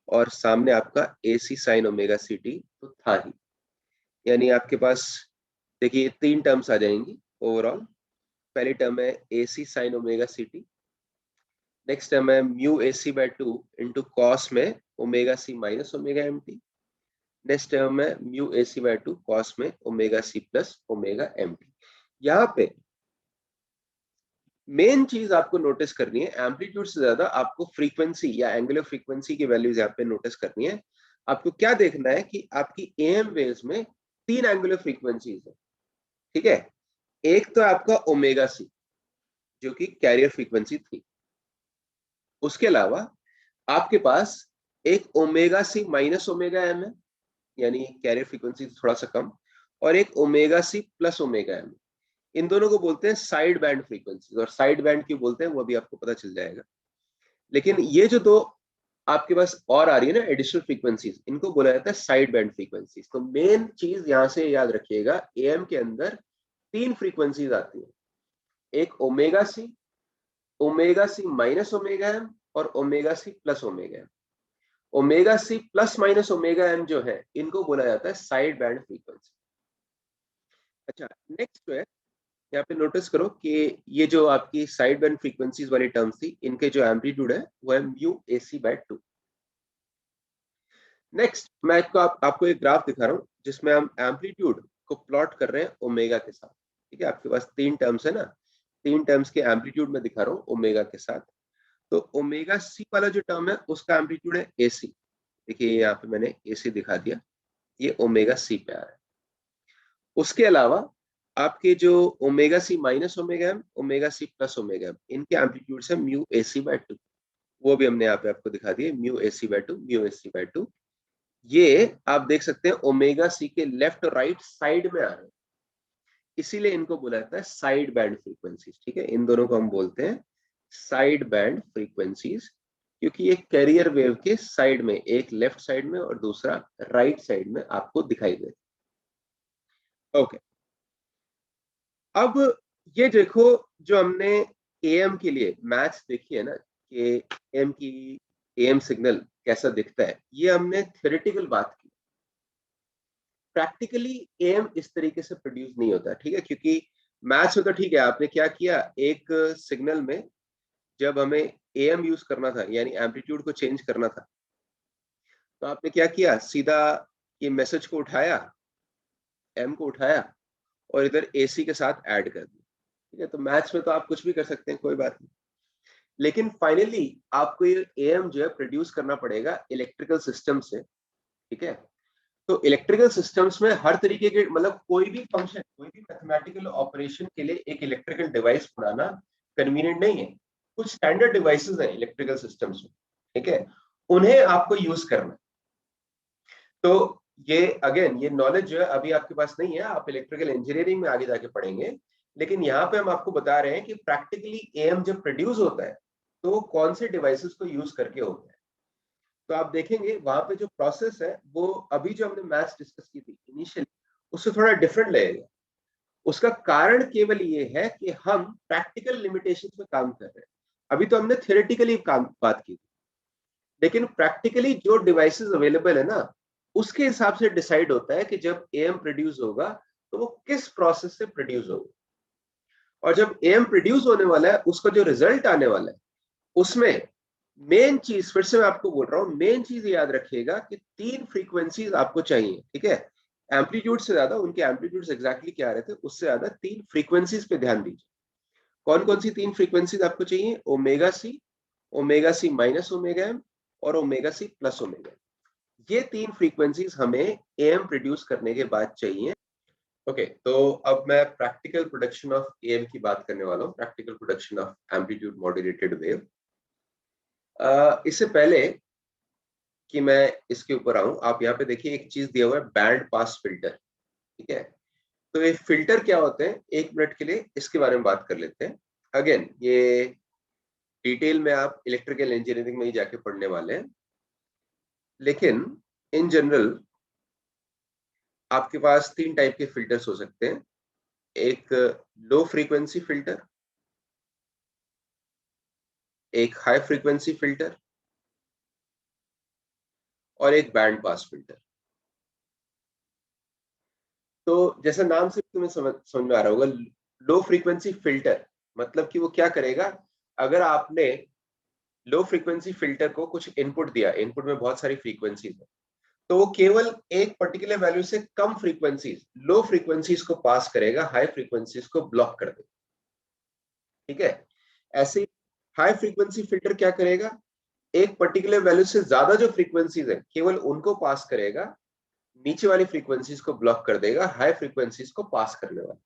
Speaker 1: और सामने आपका ए सी साइन ओमेगा सी टी तो था ही, यानी आपके पास देखिए तीन टर्म्स आ जाएंगी ओवरऑल। पहली टर्म है A C sine omega C T, next term है mu A C by 2 into cos में ओमेगा सी minus omega M T, next term है mu A C by 2 cos में ओमेगा सी प्लस ओमेगा एम टी। यहाँ पे मेन चीज आपको नोटिस करनी है, एम्पलीट्यूड से ज्यादा आपको फ्रीक्वेंसी या एंगुलर फ्रीक्वेंसी की वैल्यूज यहाँ पे नोटिस करनी है। आपको क्या देखना है कि आपकी एएम वेव्स में तीन एंगुलर फ्रीक्वेंसीज है। ठीक है, एक तो आपका ओमेगा सी जो कि कैरियर फ्रीक्वेंसी थी, उसके अलावा आपके पास एक ओमेगा सी माइनस ओमेगा एम है, यानी कैरियर फ्रीक्वेंसी थोड़ा सा कम, और एक ओमेगा सी प्लस ओमेगा एम। इन दोनों को बोलते हैं साइड बैंड फ्रीक्वेंसी, और साइड बैंड क्यों बोलते हैं वो भी आपको पता चल जाएगा। लेकिन ये जो दो आपके पास और आ रही है ना एडिशनल फ्रीक्वेंसीज, इनको बोला जाता है साइड बैंड फ्रीक्वेंसीज। तो मेन चीज यहां से याद रखिएगा, एएम के अंदर तीन फ्रीक्वेंसीज आती है, एक ओमेगा सी माइनस ओमेगा एम और ओमेगा सी प्लस ओमेगा एम। ओमेगा सी प्लस माइनस ओमेगा एम जो है इनको बोला जाता है साइड बैंड फ्रीक्वेंसी। अच्छा, नेक्स्ट है, यहाँ पे नोटिस करो कि ये जो आपकी साइड बैंड फ्रीक्वेंसीज वाली टर्म्स थी, इनके जो एम्पलीट्यूड है वो है mu A C by 2। Next मैं आपको एक ग्राफ दिखा रहा हूँ जिसमें हम एम्पलीट्यूड को प्लॉट कर रहे हैं ओमेगा के साथ। ठीक है, आपके पास तीन टर्म्स है ना, तीन टर्म्स के एम्पलीट्यूड में दिखा रहा हूँ ओमेगा के साथ। तो ओमेगा सी वाला जो टर्म है उसका एम्पलीट्यूड है ए सी, देखिए यहाँ पे मैंने ए सी दिखा दिया, ये ओमेगा सी पे आ रहा है। उसके अलावा आपके जो ओमेगा सी माइनस ओमेगा एम ओमेगा सी प्लस ओमेगा एम, इनके एम्पलीट्यूड है म्यू ए सी बाय 2, वो भी हमने यहाँ पे आपको दिखा दिए mu A C by 2 mu A C by 2। ये आप देख सकते हैं ओमेगा सी के लेफ्ट और राइट साइड में आ रहे हैं, इसीलिए इनको बोला जाता है साइड बैंड फ्रीक्वेंसीज। ठीक है, इन दोनों को हम बोलते हैं साइड बैंड फ्रीक्वेंसीज, क्योंकि ये कैरियर वेव के साइड में, एक लेफ्ट साइड में और दूसरा राइट साइड में आपको दिखाई दे। ओके, अब ये देखो जो हमने एएम के लिए मैथ्स देखी है ना कि एएम की एएम सिग्नल कैसा दिखता है, ये हमने थ्योरेटिकल बात की। प्रैक्टिकली एएम इस तरीके से प्रोड्यूस नहीं होता। ठीक है, क्योंकि मैथ्स में तो ठीक है, आपने क्या किया, एक सिग्नल में जब हमें एएम यूज करना था यानी एम्पलीट्यूड को चेंज करना था, तो आपने क्या किया, सीधा ये मैसेज को उठाया, एम को उठाया और इधर एसी के साथ ऐड कर दिया। ठीक है, तो मैथ्स में तो आप कुछ भी कर सकते हैं, कोई बात नहीं। लेकिन फाइनली आपको ये एएम जो है प्रोड्यूस करना पड़ेगा इलेक्ट्रिकल सिस्टम से। ठीक है, तो इलेक्ट्रिकल सिस्टम्स में हर तरीके के, मतलब कोई भी फंक्शन, कोई भी मैथमेटिकल ऑपरेशन के लिए एक इलेक्ट्रिकल डिवाइस बनाना कन्वीनियंट नहीं है। कुछ स्टैंडर्ड डिवाइसेस हैं इलेक्ट्रिकल सिस्टम्स में, ठीक है, उन्हें आपको यूज करना। तो ये अगेन ये नॉलेज जो है अभी आपके पास नहीं है, आप इलेक्ट्रिकल इंजीनियरिंग में आगे जाके पढ़ेंगे। लेकिन यहाँ पे हम आपको बता रहे हैं कि प्रैक्टिकली एएम जब प्रोड्यूस होता है तो कौन से डिवाइसेस को यूज करके होता है। तो आप देखेंगे वहां पे जो प्रोसेस है वो अभी जो हमने मैथ्स डिस्कस की थी इनिशियली उससे थोड़ा डिफरेंट लगेगा। उसका कारण केवल ये है कि हम प्रैक्टिकल लिमिटेशंस में काम कर रहे हैं। अभी तो हमने थियोरेटिकली काम बात की थी, लेकिन प्रैक्टिकली जो डिवाइसेस अवेलेबल है ना उसके हिसाब से डिसाइड होता है कि जब एएम प्रोड्यूस होगा तो वो किस प्रोसेस से प्रोड्यूस होगा। और जब एएम प्रोड्यूस होने वाला है उसका जो रिजल्ट आने वाला है उसमें मेन चीज फिर से मैं आपको बोल रहा हूँ, मेन चीज याद रखिएगा कि 3 फ्रीक्वेंसीज आपको चाहिए, ठीक है। एम्पलीट्यूड से ज्यादा, उनके एम्पलीट्यूड एग्जैक्टली क्या आ रहे थे उससे ज्यादा 3 फ्रीक्वेंसीज पे ध्यान दीजिए। कौन कौन सी 3 फ्रीक्वेंसीज आपको चाहिए? ओमेगा सी माइनस ओमेगा एम और ओमेगा सी प्लस ओमेगा एम। ये 3 फ्रीक्वेंसीज हमें एएम प्रोड्यूस करने के बाद चाहिए। ओके, तो अब मैं प्रैक्टिकल प्रोडक्शन ऑफ एएम की बात करने वाला हूँ, practical production of amplitude modulated wave. इससे पहले कि मैं इसके ऊपर आऊं, आप यहाँ पे देखिए एक चीज दिया हुआ है, बैंड पास फिल्टर, ठीक है। तो ये फिल्टर क्या होते हैं, 1 मिनट के लिए इसके बारे में बात कर लेते हैं। अगेन ये डिटेल में आप इलेक्ट्रिकल इंजीनियरिंग में ही जाके पढ़ने वाले हैं, लेकिन इन जनरल आपके पास 3 टाइप के फिल्टर्स हो सकते हैं। एक लो फ्रीक्वेंसी फिल्टर, एक हाई फ्रीक्वेंसी फिल्टर और एक बैंड पास फिल्टर। तो जैसे नाम से तुम्हें समझ में आ रहा होगा, लो फ्रीक्वेंसी फिल्टर मतलब कि वो क्या करेगा, अगर आपने लो फ्रीक्वेंसी फिल्टर को कुछ इनपुट दिया, इनपुट में बहुत सारी फ्रीक्वेंसीज है, तो वो केवल एक पर्टिकुलर वैल्यू से कम फ्रीक्वेंसीज, लो फ्रीक्वेंसीज को पास करेगा, हाई फ्रीक्वेंसीज को ब्लॉक कर देगा, ठीक है। ऐसे हाई फ्रीक्वेंसी फिल्टर क्या करेगा, एक पर्टिकुलर वैल्यू से ज्यादा जो फ्रीक्वेंसीज है केवल उनको पास करेगा, नीचे वाली फ्रीक्वेंसीज को ब्लॉक कर देगा, हाई फ्रीक्वेंसीज को पास करने वाला।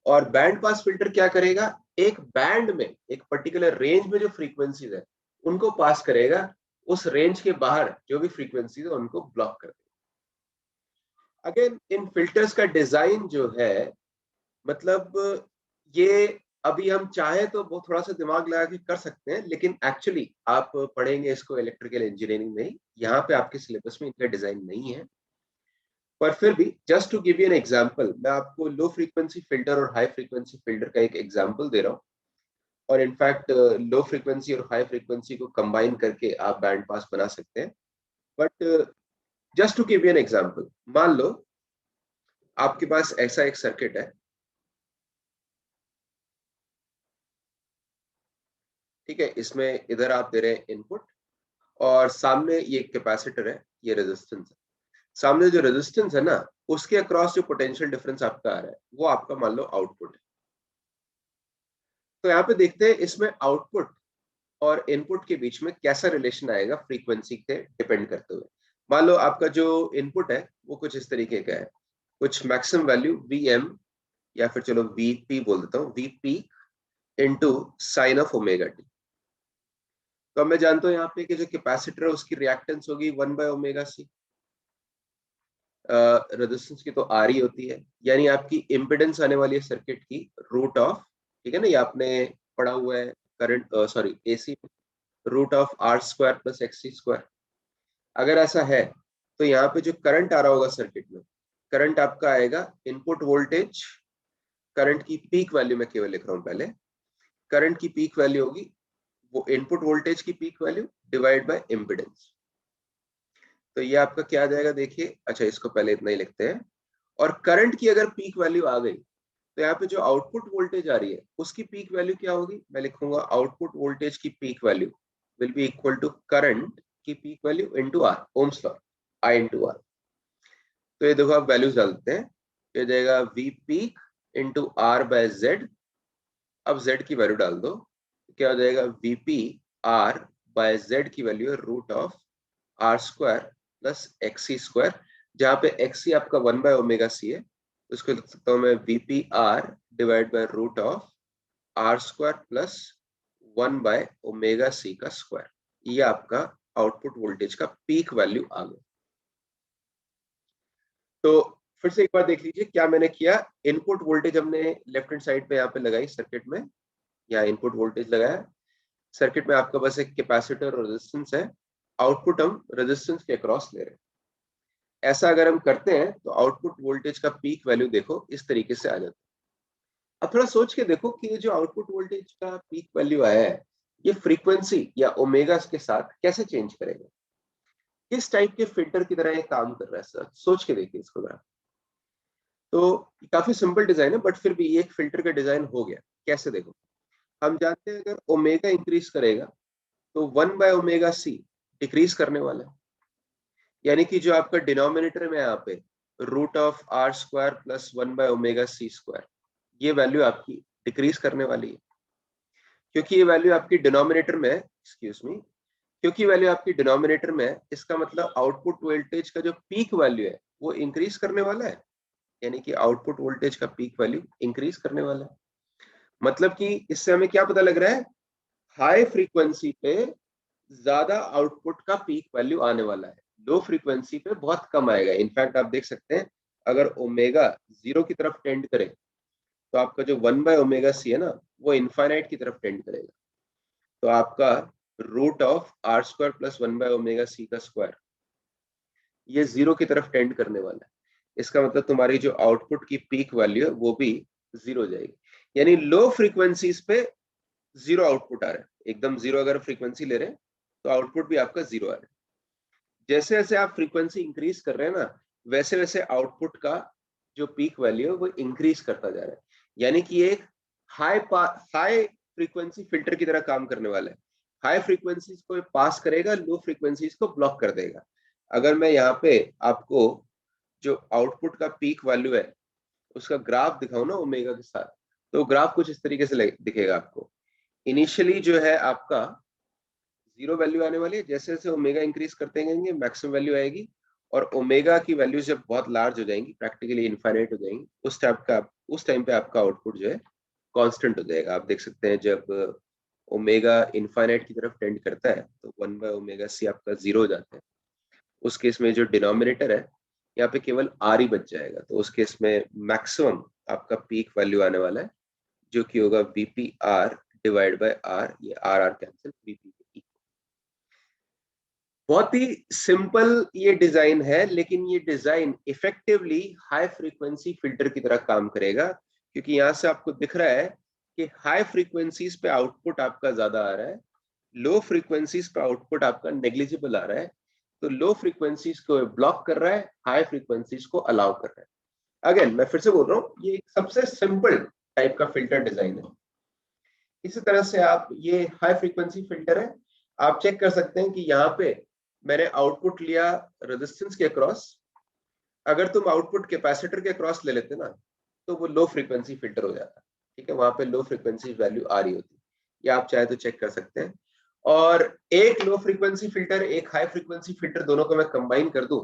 Speaker 1: और बैंड पास फिल्टर क्या करेगा, एक बैंड में, एक पर्टिकुलर रेंज में जो फ्रीक्वेंसीज है उनको पास करेगा, उस रेंज के बाहर जो भी फ्रीक्वेंसीज है उनको ब्लॉक कर देगा। अगेन इन फिल्टर्स का डिजाइन जो है, मतलब ये अभी हम चाहे तो वो थोड़ा सा दिमाग लगा के कर सकते हैं, लेकिन एक्चुअली आप पढ़ेंगे इसको इलेक्ट्रिकल इंजीनियरिंग में ही, यहाँ पे आपके सिलेबस में इनका डिजाइन नहीं है। पर फिर भी just to give you an example, मैं आपको लो फ्रीक्वेंसी फिल्टर और हाई फ्रीक्वेंसी फिल्टर का एक एग्जांपल दे रहा हूँ। और इनफैक्ट लो फ्रीक्वेंसी और हाई फ्रीक्वेंसी को कंबाइन करके आप बैंड पास बना सकते हैं। But just to give you an example, मान लो आपके पास ऐसा एक सर्किट है, ठीक है। इसमें इधर आप दे रहे हैं इनपुट, और सामने ये कैपेसिटर है, ये रेजिस्टेंस है। सामने जो रेजिस्टेंस है ना, उसके अक्रॉस जो पोटेंशियल डिफरेंस आपका आ रहा है वो आपका मान लो आउटपुट है। तो यहाँ पे देखते हैं इसमें आउटपुट और इनपुट के बीच में कैसा रिलेशन आएगा फ्रीक्वेंसी पे डिपेंड करते हुए। मान लो आपका जो इनपुट है वो कुछ इस तरीके का है, कुछ मैक्सिमम वैल्यू वी एम, या फिर चलो वी पी बोल देता हूँ, V P into sine of omega T. तो अब मैं जानता हूँ यहाँ पे कि जो कैपेसिटर है उसकी रिएक्टेंस होगी 1/ओमेगा सी, रेजिस्टेंस की तो आर ही होती है, यानी आपकी इम्पिडेंस आने वाली है सर्किट की रूट ऑफ, ठीक है ना, ये आपने पढ़ा हुआ है current, sorry AC, root of R square plus X C square. अगर ऐसा है तो यहाँ पे जो करंट आ रहा होगा सर्किट में, करंट आपका आएगा इनपुट वोल्टेज, करंट की पीक वैल्यू मैं केवल लिख रहा हूँ पहले, करंट की पीक वैल्यू होगी वो इनपुट वोल्टेज की peak value divide by impedance. तो ये आपका क्या आ जाएगा देखिए, अच्छा इसको पहले इतना ही लिखते हैं। और करंट की अगर पीक वैल्यू आ गई तो यहाँ पे जो आउटपुट वोल्टेज आ रही है उसकी पीक वैल्यू क्या होगी, मैं लिखूंगा आउटपुट वोल्टेज की peak value will be equal to current की peak value into R, Ohm's law, I into R. तो ये देखो आप वैल्यूज डालते हैं, ये जाएगा V peak into R by Z. अब जेड की वैल्यू डाल दो, क्या हो जाएगा, वीपी आर बाय जेड की वैल्यू है root of R square plus XC square, जहां पे एक्सी आपका 1/ओमेगा सी है, उसको लिख सकता हूं मैं VP R divide by root of R square plus 1/ओमेगा सी का स्क्वायर। ये आपका आउटपुट वोल्टेज का पीक वैल्यू आ गया। तो फिर से एक बार देख लीजिए क्या मैंने किया, इनपुट वोल्टेज हमने लेफ्ट हैंड साइड पे यहाँ पे लगाई सर्किट में, यहाँ इनपुट वोल्टेज लगाया। सर्किट में आपका बस एक कैपेसिटर और रेजिस्टेंस है, आउटपुट हम रेजिस्टेंस के अक्रॉस ले रहे हैं। ऐसा अगर हम करते हैं तो आउटपुट वोल्टेज का पीक वैल्यू देखो इस तरीके से आ जाता है। अब थोड़ा सोच के देखो कि ये जो आउटपुट वोल्टेज का पीक वैल्यू आया है, ये फ्रीक्वेंसी या ओमेगा के साथ कैसे चेंज करेगा, किस टाइप के फिल्टर की तरह ये काम कर रहा है सर, सोच के देखिए इसको जरा। तो काफी सिंपल डिजाइन है, बट फिर भी एक फिल्टर का डिजाइन हो गया। कैसे देखो, हम जानते हैं अगर ओमेगा इंक्रीज करेगा तो 1/ω(c) डिक्रीज करने वाला है, यानी कि जो आपका डिनोमिनेटर में यहाँ पे √r² + 1/ω(c²), ये वैल्यू आपकी डिक्रीज करने वाली है, क्योंकि ये वैल्यू आपकी डिनोमिनेटर में है, एक्सक्यूज मी, क्योंकि वैल्यू आपकी डिनोमिनेटर में है, इसका मतलब आउटपुट वोल्टेज का जो पीक वैल्यू है वो इंक्रीज करने वाला है, यानी कि आउटपुट वोल्टेज का पीक वैल्यू इंक्रीज करने वाला है। मतलब कि इससे हमें क्या पता लग रहा है, हाई फ्रीक्वेंसी पे ज्यादा आउटपुट का पीक वैल्यू आने वाला है, लो फ्रीक्वेंसी पे बहुत कम आएगा। इनफैक्ट आप देख सकते हैं अगर ओमेगा 0 की तरफ टेंड करे तो आपका जो 1/ω(c) है ना, वो इनफाइनाइट की तरफ टेंड करेगा, तो आपका √r² + 1/ω(c) का स्क्वायर ये 0 की तरफ टेंड करने वाला है। इसका मतलब तुम्हारी जो आउटपुट की पीक वैल्यू है वो भी 0 हो जाएगी, यानी लो फ्रीक्वेंसीज पे 0 आउटपुट आ रहा है, एकदम 0 अगर फ्रीक्वेंसी ले रहे हैं तो आउटपुट भी आपका 0 आ रहा है। जैसे जैसे आप फ्रीक्वेंसी इंक्रीज कर रहे हैं ना, वैसे वैसे आउटपुट का जो पीक वैल्यू है वो इंक्रीज करता जा रहा है, यानी कि एक हाई फ्रीक्वेंसी फिल्टर की तरह काम करने वाला है। हाई फ्रीक्वेंसीज को पास करेगा, लो फ्रीक्वेंसीज को ब्लॉक कर देगा। अगर मैं यहाँ पे आपको जो आउटपुट का पीक वैल्यू है उसका ग्राफ दिखाऊं ना ओमेगा के साथ, तो ग्राफ कुछ इस तरीके से दिखेगा आपको। इनिशियली जो है आपका 0 वैल्यू आने वाली है, जैसे जैसे ओमेगा इंक्रीज करते जाएंगे मैक्सिमम वैल्यू आएगी, और ओमेगा की वैल्यू जब बहुत लार्ज हो जाएंगी, प्रैक्टिकली इनफाइनाइट हो जाएंगी, उस टाइम पे आपका आउटपुट जो है कांस्टेंट हो जाएगा। आप देख सकते हैं जब ओमेगा इनफाइनाइट की तरफ टेंड करता है तो 1/ω(c) आपका 0 हो जाता है। उस केस में जो डिनोमिनेटर है यहाँ पे केवल r ही बच जाएगा, तो उस केस में मैक्सिमम आपका पीक वैल्यू आने वाला है, जो कि होगा VPR डिवाइड बाय r, ये r कैंसिल, VP। बहुत ही सिंपल ये डिजाइन है, लेकिन ये design effectively high frequency filter की तरह काम करेगा, क्योंकि यहाँ से आपको दिख रहा है कि हाई फ्रीक्वेंसीज पे आउटपुट आपका ज्यादा आ रहा है, लो फ्रीक्वेंसीज पे आउटपुट आपका नेग्लिजिबल आ रहा है। तो लो फ्रीक्वेंसीज को ब्लॉक कर रहा है, हाई फ्रीक्वेंसीज को अलाउ कर रहा है। अगेन मैं फिर से बोल रहा हूँ, ये एक सबसे सिंपल टाइप का फिल्टर डिजाइन है। इसी तरह से आप, ये हाई फ्रीक्वेंसी फिल्टर है, आप चेक कर सकते हैं कि यहाँ पे मैंने आउटपुट लिया रेजिस्टेंस के अक्रॉस। अगर तुम आउटपुट कैपेसिटर के अक्रॉस ले लेते ना तो वो लो फ्रीक्वेंसी फिल्टर हो जाता, ठीक है, वहां पे लो फ्रीक्वेंसी वैल्यू आ रही होती, या आप चाहे तो चेक कर सकते हैं। और एक लो फ्रीक्वेंसी फिल्टर एक हाई फ्रीक्वेंसी फिल्टर दोनों को मैं कंबाइन कर दूं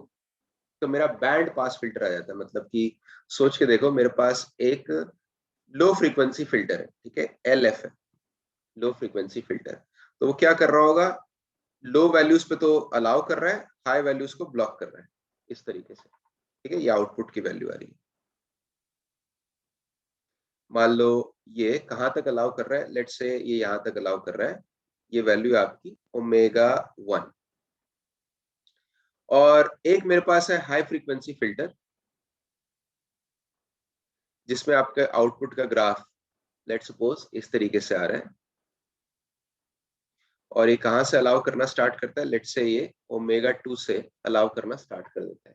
Speaker 1: तो मेरा बैंड पास फिल्टर आ जाता है। मतलब कि सोच के देखो, मेरे पास एक लो फ्रीक्वेंसी फिल्टर है, ठीक है, LF है, लो फ्रीक्वेंसी फिल्टर। तो वो क्या कर रहा होगा, लो वैल्यूज पे तो अलाउ कर रहा है, हाई वैल्यूज को ब्लॉक कर रहा है, इस तरीके से, ठीक है, ये आउटपुट की वैल्यू आ रही है। मान लो ये कहाँ तक अलाउ कर रहा है, लेट्स से ये यहाँ तक अलाउ कर रहा है, ये वैल्यू आपकी ω1। और एक मेरे पास है हाई फ्रीक्वेंसी फिल्टर, जिसमें आपके आउटपुट का ग्राफ लेट्स सपोज इस तरीके से आ रहा है, और ये कहाँ से अलाउ करना स्टार्ट करता है, लेट्स से ये ω2 से अलाउ करना स्टार्ट कर देता है।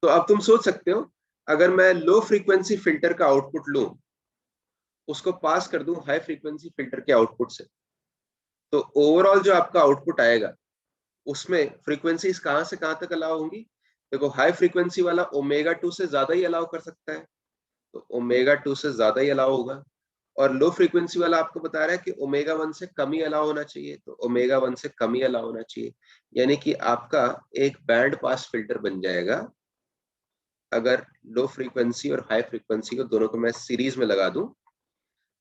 Speaker 1: तो अब तुम सोच सकते हो, अगर मैं लो फ्रीक्वेंसी फिल्टर का आउटपुट लूं, उसको पास कर दूं हाई फ्रीक्वेंसी फिल्टर के आउटपुट से, तो ओवरऑल जो आपका आउटपुट आएगा उसमें फ्रीक्वेंसीज कहाँ से कहाँ तक अलाउ होंगी। देखो, हाई फ्रीक्वेंसी वाला ω2 से ज्यादा ही अलाउ कर सकता है, तो ω2 से ज्यादा ही अलाउ होगा। और लो फ्रीक्वेंसी वाला आपको बता रहा है कि ω1 से कम ही अलाउ होना चाहिए, तो ω1 से कम ही अलाउ होना चाहिए। यानी कि आपका एक बैंड पास फिल्टर बन जाएगा। अगर लो फ्रीक्वेंसी और हाई फ्रीक्वेंसी को दोनों को मैं सीरीज में लगा दूं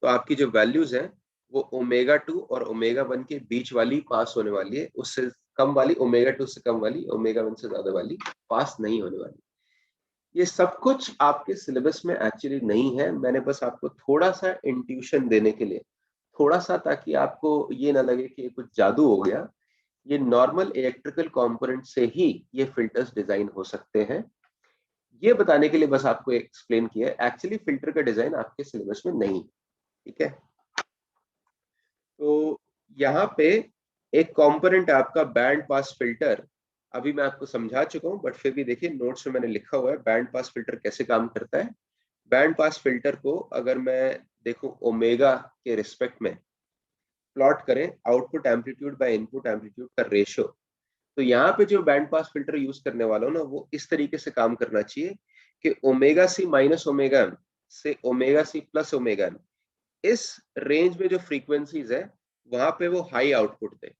Speaker 1: तो आपकी जो वैल्यूज हैं वो ω2 और ω1 के बीच वाली पास होने वाली है, उससे कम वाली, ω2 से कम वाली, ω1 से ज्यादा वाली पास नहीं होने वाली। ये सब कुछ आपके सिलेबस में एक्चुअली नहीं है, मैंने बस आपको थोड़ा सा इंट्यूशन देने के लिए, थोड़ा सा, ताकि आपको ये ना लगे कि कुछ जादू हो गया। ये नॉर्मल इलेक्ट्रिकल कंपोनेंट से ही ये फिल्टर्स डिजाइन हो सकते हैं, ये बताने के लिए बस आपको एक्सप्लेन किया है। एक्चुअली फिल्टर का डिजाइन आपके सिलेबस में नहीं, ठीक है। तो यहाँ पे एक कंपोनेंट है आपका बैंड पास फिल्टर, अभी मैं आपको समझा चुका हूँ, बट फिर भी देखिए नोट्स में मैंने लिखा हुआ है बैंड पास फिल्टर कैसे काम करता है। बैंड पास फिल्टर को अगर मैं देखूं ओमेगा के रिस्पेक्ट में, प्लॉट करें output amplitude by input amplitude का रेशो, तो यहाँ पे जो बैंड पास फिल्टर यूज करने वाला हो ना, वो इस तरीके से काम करना चाहिए कि ओमेगा सी माइनस ओमेगा एम से ओमेगा सी प्लस ओमेगा एम, इस रेंज में जो फ्रीक्वेंसीज है वहां पे वो हाई आउटपुट दे।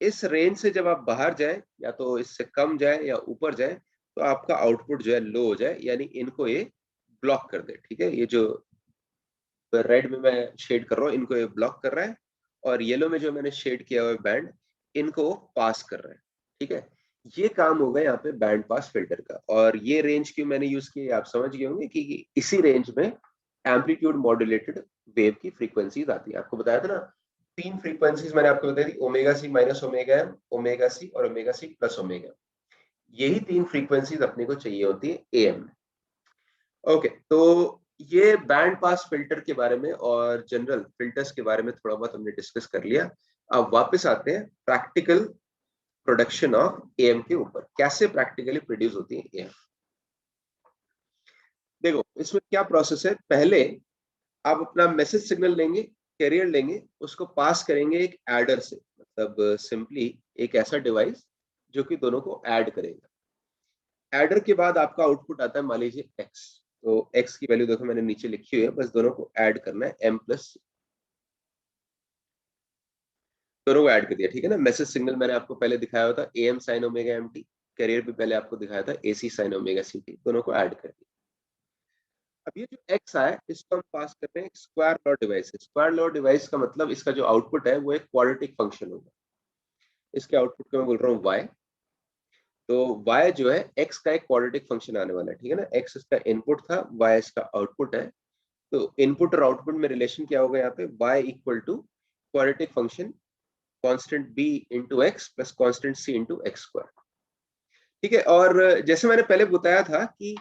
Speaker 1: इस रेंज से जब आप बाहर जाए, या तो इससे कम जाए या ऊपर जाए, तो आपका आउटपुट जो है लो हो जाए, यानी इनको ये ब्लॉक कर दे। ठीक है, ये जो रेड में मैं शेड कर रहा हूँ इनको ये ब्लॉक कर रहा है, और येलो में जो मैंने शेड किया हुआ है बैंड, इनको पास कर रहा है। ठीक है, ये काम होगा यहाँ पे बैंड पास फिल्टर का। और ये रेंज क्यों मैंने यूज की आप समझ गए होंगे कि इसी रेंज में एम्पलीट्यूड मॉड्यूलेटेड वेव की फ्रीक्वेंसीज आती है। आपको बताया था ना, तीन फ्रीक्वेंसीज मैंने आपको बताई थी, ओमेगा सी माइनस ओमेगा एम, ओमेगा सी और ओमेगा सी प्लस ओमेगा। यही तीन फ्रीक्वेंसीज अपने को चाहिए होती है एएम में। ओके, तो ये बैंड पास फिल्टर के बारे में और जनरल फिल्टर्स के बारे में थोड़ा बहुत हमने डिस्कस कर लिया। अब वापस आते हैं प्रैक्टिकल प्रोडक्शन ऑफ एएम के ऊपर, कैसे प्रैक्टिकली प्रोड्यूस होती है एएम। देखो इसमें क्या प्रोसेस है, पहले आप अपना मैसेज सिग्नल लेंगे, कैरियर लेंगे, उसको पास करेंगे एक एडर से, मतलब सिंपली एक ऐसा डिवाइस जो कि दोनों को ऐड करेगा। एडर के बाद आपका आउटपुट आता है मान लीजिए एक्स, तो एक्स की वैल्यू देखो मैंने नीचे लिखी हुई है, बस दोनों को ऐड करना है, एम प्लस दोनों को ऐड कर दिया। ठीक है ना, मैसेज सिग्नल मैंने आपको पहले दिखाया हुआ था a m sine omega M t, carrier भी पहले आपको दिखाया था a C sine omega C t, दोनों को ऐड कर दिया। अब ये जो एक्स आया इसको हम पास कर रहे हैं स्क्वायर लॉ डिवाइस से। स्क्वायर लॉ डिवाइस का मतलब इसका जो आउटपुट है वो एक क्वाड्रेटिक फंक्शन होगा। इसके आउटपुट को मैं बोल रहा हूँ वाई, तो y जो है x का एक क्वाड्रेटिक फंक्शन आने वाला है। ठीक है ना, x इसका इनपुट था, y इसका आउटपुट है। तो इनपुट और आउटपुट में रिलेशन क्या होगा यहाँ पे, y equal to quadratic function constant b into x plus constant c into x square. ठीक है, और जैसे मैंने पहले बताया था कि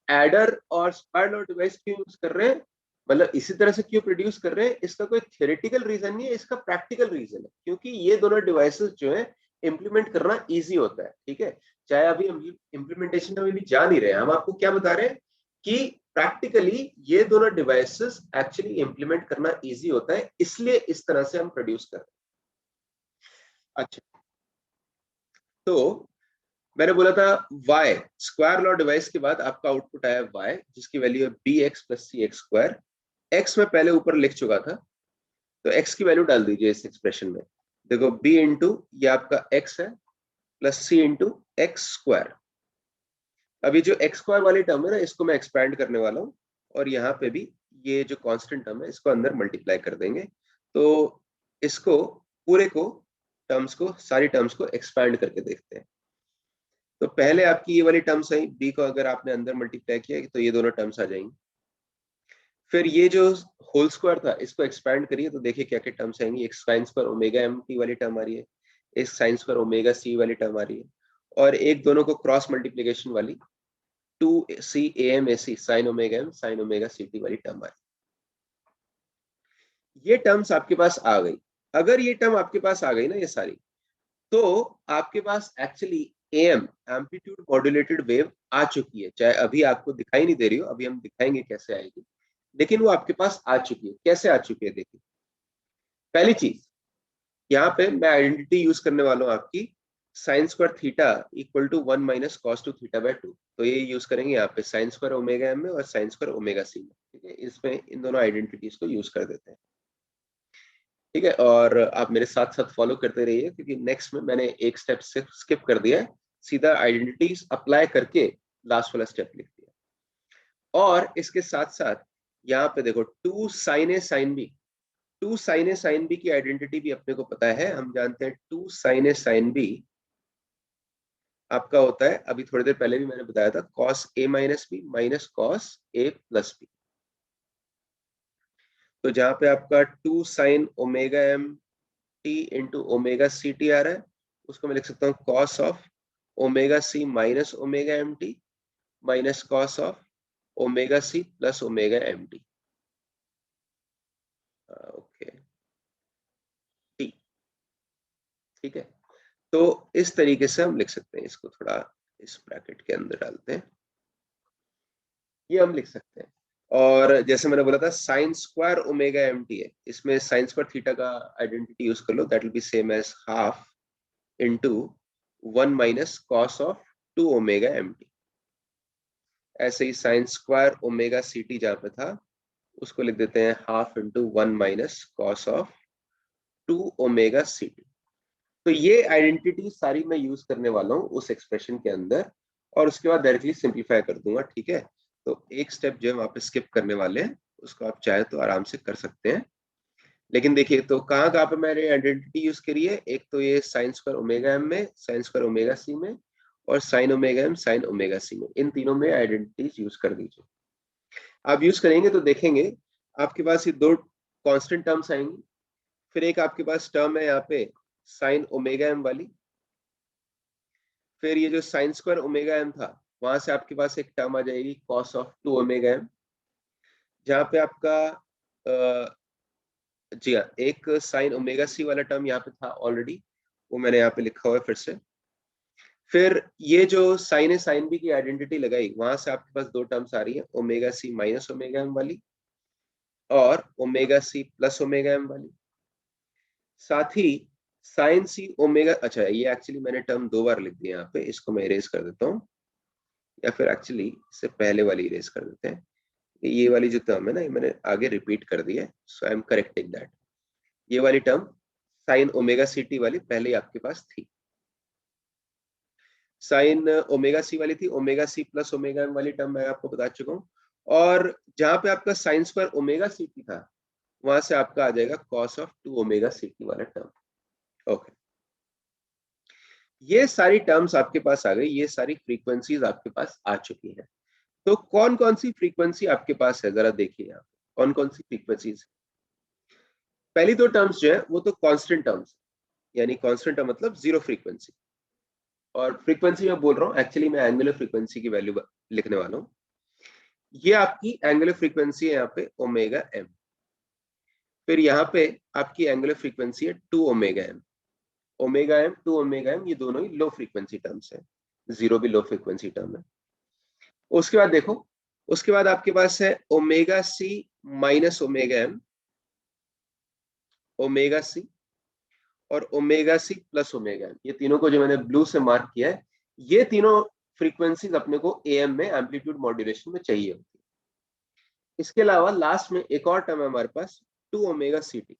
Speaker 1: एडर और स्क्वायर लॉ डिवाइस क्यों यूज कर रहे हैं, मतलब इसी तरह से क्यों प्रोड्यूस कर रहे हैं, इसका कोई थ्योरेटिकल रीजन नहीं है, इसका प्रैक्टिकल रीजन है। क्योंकि ये दोनों डिवाइसेस जो है इंप्लीमेंट करना इजी होता है। ठीक है, चाहे अभी हम इम्प्लीमेंटेशन में भी जा नहीं रहे हैं, हम आपको क्या बता रहे हैं कि प्रैक्टिकली ये दोनों डिवाइसेस एक्चुअली इंप्लीमेंट करना इजी होता है, इसलिए इस तरह से हम प्रोड्यूस कर रहे हैं। अच्छा, तो मैंने बोला था y स्क्वायर लॉ डिवाइस के बाद आपका आउटपुट आया y, जिसकी वैल्यू है बी एक्स प्लस सी एक्स स्क्वायर। एक्स में पहले ऊपर लिख चुका था, तो x की वैल्यू डाल दीजिए इस एक्सप्रेशन में। देखो b इंटू ये आपका x है प्लस सी इंटू एक्स स्क्वायर। अभी जो एक्स स्क्वायर वाली टर्म है ना, इसको मैं एक्सपैंड करने वाला हूँ, और यहाँ पे भी ये जो कांस्टेंट टर्म है इसको अंदर मल्टीप्लाई कर देंगे। तो इसको पूरे को टर्म्स को सारी टर्म्स को एक्सपैंड करके देखते हैं। तो पहले आपकी ये वाली टर्म्स आई, बी को अगर आपने अंदर मल्टीप्लाई किया तो ये दोनों टर्म्स आ जाएंगी। फिर ये जो होल स्क्वायर था इसको एक्सपैंड करिए, तो देखिए क्या क्या टर्म्स आएंगी। एक sine square omega M t वाली टर्म आ रही है, एक साइन स्क्वायर ओमेगा सी वाली टर्म आ रही है, और एक दोनों को क्रॉस मल्टीप्लीकेशन वाली two c a m a C sine omega m sine omega C t वाली टर्म आ रही है। ये टर्म्स आपके पास आ गई। अगर ये टर्म आपके पास आ गई ना ये सारी, तो आपके पास actually AM amplitude modulated wave आ चुकी है। चाहे अभी आपको दिखाई नहीं दे रही हो, अभी हम दिखाएंगे कैसे आएगी, लेकिन वो आपके पास आ चुकी है। कैसे आ चुकी है देखिए, पहली चीज यहाँ पे मैं आइडेंटिटी यूज करने वाला हूँ आपकी, sine square theta equal to 1 minus cos two theta by 2। तो ये यूज करेंगे यहाँ पे साइन स्क्वायर ओमेगा एम में और साइन स्क्वायर ओमेगा सी में। ठीक है, इसमें इन दोनों आइडेंटिटीज को यूज कर देते हैं। ठीक है, और आप मेरे साथ साथ फॉलो करते रहिए, क्योंकि नेक्स्ट में मैंने एक स्टेप स्किप कर दिया है, सीधा आइडेंटिटीज अप्लाई करके लास्ट वाला स्टेप लिख दिया। और इसके साथ साथ यहाँ पे देखो टू साइन ए साइन बी, टू साइन ए साइन बी की आइडेंटिटी भी अपने को पता है। हम जानते हैं टू साइन ए साइन बी आपका होता है, अभी थोड़ी देर पहले भी मैंने बताया था, cos A minus B minus cos A plus B. तो जहां पे आपका two sine omega M T into omega सी टी आ रहा है, उसको मैं लिख सकता हूँ cos of omega C minus omega M T minus cos of omega C plus omega M T. Okay, T. ठीक है, तो इस तरीके से हम लिख सकते हैं इसको, थोड़ा इस ब्रैकेट के अंदर डालते हैं, ये हम लिख सकते हैं। और जैसे मैंने बोला था sine square omega M T है, इसमें साइन स्क्वायर थीटा का आइडेंटिटी यूज कर लो, that will be same as half into 1 minus cos of 2 omega M T. ऐसे ही साइन स्क्वायर ओमेगा सी टी जहाँ पे था उसको लिख देते हैं half into 1 minus cos of 2 omega C T. तो ये आइडेंटिटी सारी मैं यूज करने वाला हूँ उस एक्सप्रेशन के अंदर, और उसके बाद डायरेक्टली सिंप्लीफाई कर दूंगा, ठीक है। तो एक स्टेप जो है वहां पे स्किप करने वाले हैं, उसको आप चाहे तो आराम से कर सकते हैं। लेकिन देखिए तो कहाँ कहाँ पे मैंने आइडेंटिटी यूज करी है, एक तो ये साइन स्क्वायर ओमेगा एम में, साइन स्क्वायर ओमेगा सी में, और sine omega m sine omega c में, इन तीनों में आइडेंटिटीज यूज कर दीजिए। आप यूज करेंगे तो देखेंगे आपके पास ये दो कांस्टेंट टर्म्स आएंगी, फिर एक आपके पास टर्म है यहाँ पे साइन ओमेगा एम वाली, फिर ये जो साइन स्क्वायर ओमेगा एम था वहां से आपके पास एक टर्म आ जाएगी कॉस ऑफ 2 ओमेगा एम, जहाँ पे आपका जी हाँ एक साइन ओमेगा सी वाला टर्म यहाँ पे था ऑलरेडी, वो मैंने यहाँ पे लिखा हुआ है फिर से। फिर ये जो साइन ए साइन बी की आइडेंटिटी लगाई वहां से आपके पास दो टर्म्स आ रही है, ओमेगा सी माइनस ओमेगा एम वाली और ओमेगा सी प्लस ओमेगा एम वाली। साथ ही साइन सी ओमेगा, अच्छा ये एक्चुअली मैंने टर्म दो बार लिख दिया यहाँ पे, इसको मैं इरेज कर देता हूँ, या फिर एक्चुअली इससे पहले वाली इरेज कर देते हैं। ये वाली जो टर्म है ना ये मैंने आगे रिपीट कर दी है, so I am correcting that. ये वाली टर्म साइन ओमेगा सी टी वाली पहले ही आपके पास थी, साइन ओमेगा सी वाली थी, ओमेगा सी प्लस ओमेगा एम वाली टर्म मैं आपको बता चुका हूँ। और जहां पे आपका साइन स्क्वायर ओमेगा सी टी था वहां से आपका आ जाएगा cos of 2 omega C t वाला टर्म। ओके, ये सारी टर्म्स आपके पास आ गई, ये सारी फ्रीक्वेंसीज आपके पास आ चुकी हैं। तो कौन कौन सी फ्रीक्वेंसी आपके पास है जरा देखिए यहाँ पे, कौन कौन सी फ्रीक्वेंसीज। पहली दो टर्म्स जो है वो तो कांस्टेंट टर्म्स, यानी कांस्टेंट टर्म मतलब जीरो फ्रीक्वेंसी, और फ्रीक्वेंसी मैं बोल रहा हूँ एक्चुअली मैं एंगुलर फ्रीक्वेंसी की वैल्यू लिखने वाला हूँ। ये आपकी एंगुलर फ्रीक्वेंसी है यहाँ पे ओमेगा एम, फिर यहाँ पे आपकी एंगुलर फ्रीक्वेंसी है 2 omega M. Omega m 2 omega M ये दोनों ही लो फ्रीक्वेंसी टर्म्स है, जीरो भी लो फ्रीक्वेंसी टर्म है। उसके बाद देखो, उसके बाद आपके पास है ओमेगा सी माइनस ओमेगा एम, ओमेगा सी और ओमेगा सी प्लस ओमेगा एम, ये तीनों को जो मैंने ब्लू से मार्क किया है, ये तीनों फ्रीक्वेंसीज अपने को एएम में एम्पलीट्यूड मॉड्यूलेशन में चाहिए होती है। इसके अलावा लास्ट में एक और टर्म है हमारे पास 2 ओमेगा सी टी।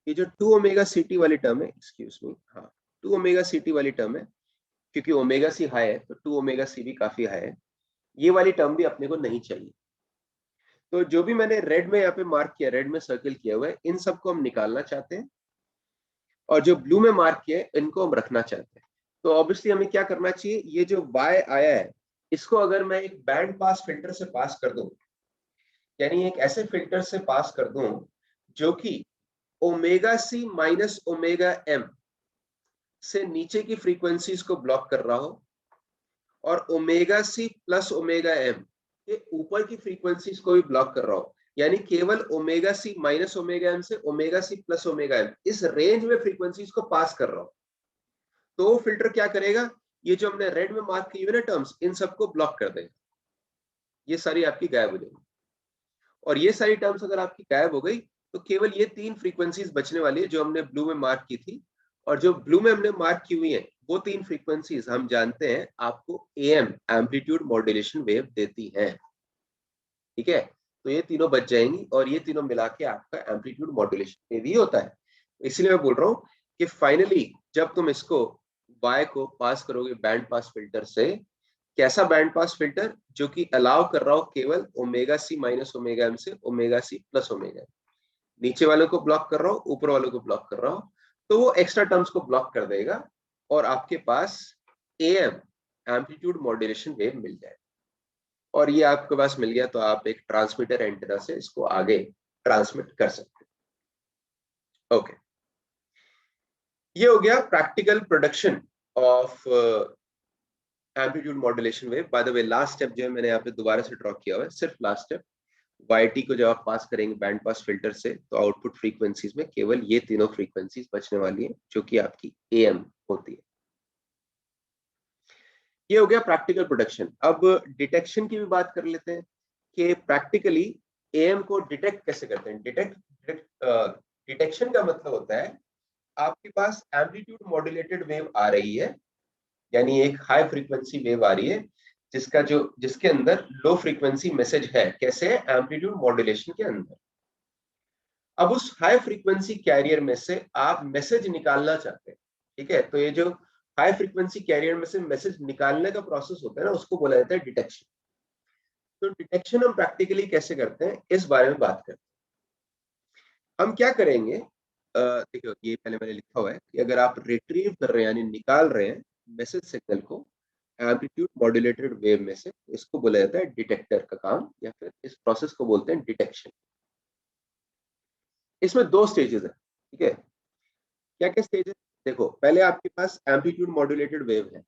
Speaker 1: ये जो 2 ओमेगा सी टी वाली टर्म है, एक्सक्यूज मी, हाँ 2 ओमेगा सी टी वाली टर्म है, क्योंकि ओमेगा सी हाई है तो 2 ओमेगा सी भी काफी हाई है, ये वाली टर्म भी अपने को नहीं चाहिए। तो जो भी मैंने रेड में यहाँ पे मार्क किया, रेड में सर्कल किया हुआ है, इन सबको हम निकालना चाहते हैं, और जो ब्लू में मार्क किया है इनको हम रखना चाहते हैं। तो ऑब्वियसली हमें क्या करना चाहिए, ये जो y आया है इसको अगर मैं एक बैंड पास फिल्टर से पास कर दूं, यानी एक ऐसे फिल्टर से पास कर दूं जो कि ओमेगा सी माइनस ओमेगा एम से नीचे की फ्रीक्वेंसीज को ब्लॉक कर रहा हो, और ओमेगा सी प्लस ओमेगा एम के ऊपर की फ्रीक्वेंसीज को भी ब्लॉक कर रहा हो, यानी केवल ओमेगा सी माइनस ओमेगा एम से ओमेगा सी प्लस ओमेगा एम इस रेंज में फ्रीक्वेंसीज को पास कर रहा हो, तो वो फिल्टर क्या करेगा, ये जो हमने रेड में मार्क की हुई ना टर्म्स इन सबको ब्लॉक कर देगा, ये सारी आपकी गायब हो जाएगी। और ये सारी टर्म्स अगर आपकी गायब हो गई तो केवल ये तीन फ्रीक्वेंसीज बचने वाली है जो हमने ब्लू में मार्क की थी, और जो ब्लू में हमने मार्क की हुई है वो तीन फ्रीक्वेंसीज हम जानते हैं आपको एएम एम्पलीट्यूड मॉड्यूलेशन वेव देती हैं, ठीक है। तो ये तीनों बच जाएंगी और ये तीनों मिला के आपका एम्पलीट्यूड मॉड्यूलेशन वेव ही होता है। इसलिए मैं बोल रहा हूँ कि फाइनली जब तुम इसको y को पास करोगे बैंड पास फिल्टर से, कैसा बैंड पास फिल्टर, जो कि अलाउ कर रहा हो केवल ओमेगा सी माइनस ओमेगा एम से ओमेगा सी प्लस ओमेगा एम, नीचे वालों को ब्लॉक कर रहा हो ऊपर वालों को ब्लॉक कर रहा हो, तो वो एक्स्ट्रा टर्म्स को ब्लॉक कर देगा और आपके पास एएम एम्पलीट्यूड मॉड्यूलेशन वेव मिल जाए। और ये आपके पास मिल गया तो आप एक ट्रांसमीटर एंटीना से इसको आगे ट्रांसमिट कर सकते हैं। ओके, ये हो गया practical production of amplitude modulation wave. By the way last step जो है मैंने यहाँ पे दोबारा से ड्रॉ किया हुआ है, सिर्फ लास्ट स्टेप, वाईटी को जब आप पास करेंगे बैंड पास फिल्टर से तो आउटपुट फ्रीक्वेंसीज में केवल ये तीनों फ्रीक्वेंसीज बचने वाली है जो कि आपकी एएम होती है। ये हो गया प्रैक्टिकल प्रोडक्शन। अब डिटेक्शन की भी बात कर लेते हैं कि प्रैक्टिकली एएम को डिटेक्ट कैसे करते हैं? डिटेक्शन का मतलब होता है आपके पास एम्पलीट्यूड मॉड्यूलेटेड वेव आ रही है, यानी एक हाई फ्रीक्वेंसी वेव आ रही है जिसके अंदर लो फ्रीक्वेंसी मैसेज है। कैसे? एम्पलीट्यूड मॉड्यूलेशन के अंदर। अब उस हाई फ्रीक्वेंसी कैरियर में से आप मैसेज निकालना चाहते हैं, ठीक है? तो ये जो हाई फ्रीक्वेंसी कैरियर में से मैसेज निकालने का प्रोसेस होता है ना, उसको बोला जाता है डिटेक्शन। तो डिटेक्शन हम प्रैक्टिकली कैसे करते हैं, इस बारे में बात करते हैं। हम क्या करेंगे, देखिए ये पहले मैंने लिखा हुआ है कि अगर आप रिट्रीव कर रहे हैं यानी निकाल रहे हैं मैसेज सिग्नल को एम्पलीट्यूड मॉड्यूलेटेड वेव में से, इसको बोला जाता है डिटेक्टर का काम, या फिर इस प्रोसेस को बोलते हैं डिटेक्शन। इसमें दो स्टेजेस है, ठीक है? क्या क्या स्टेज है? देखो, पहले आपके पास एम्पलीट्यूड मॉड्यूलेटेड वेव है।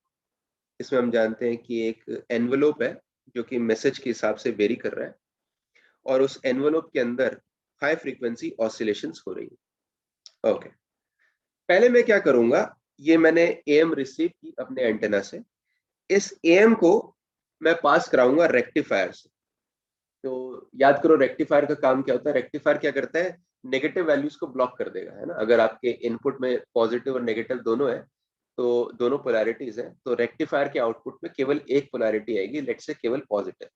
Speaker 1: इसमें हम जानते हैं कि एक एनवेलोप है जो कि मैसेज के हिसाब से वेरी कर रहा है, और उस एनवेलोप के अंदर हाई फ्रीक्वेंसी ऑसिलेशंस हो रही है। ओके, पहले मैं क्या करूंगा, ये मैंने एएम रिसीव की अपने एंटेना से, इस एएम को मैं पास कराऊंगा रेक्टिफायर से। तो याद करो रेक्टिफायर का काम क्या होता है? रेक्टिफायर क्या करता है? नेगेटिव वैल्यूज को ब्लॉक कर देगा, है ना? अगर आपके इनपुट में पॉजिटिव और नेगेटिव दोनों है, तो दोनों पोलैरिटीज है, तो रेक्टिफायर के आउटपुट में केवल एक पोलैरिटी आएगी, लेट्स से केवल पॉजिटिव।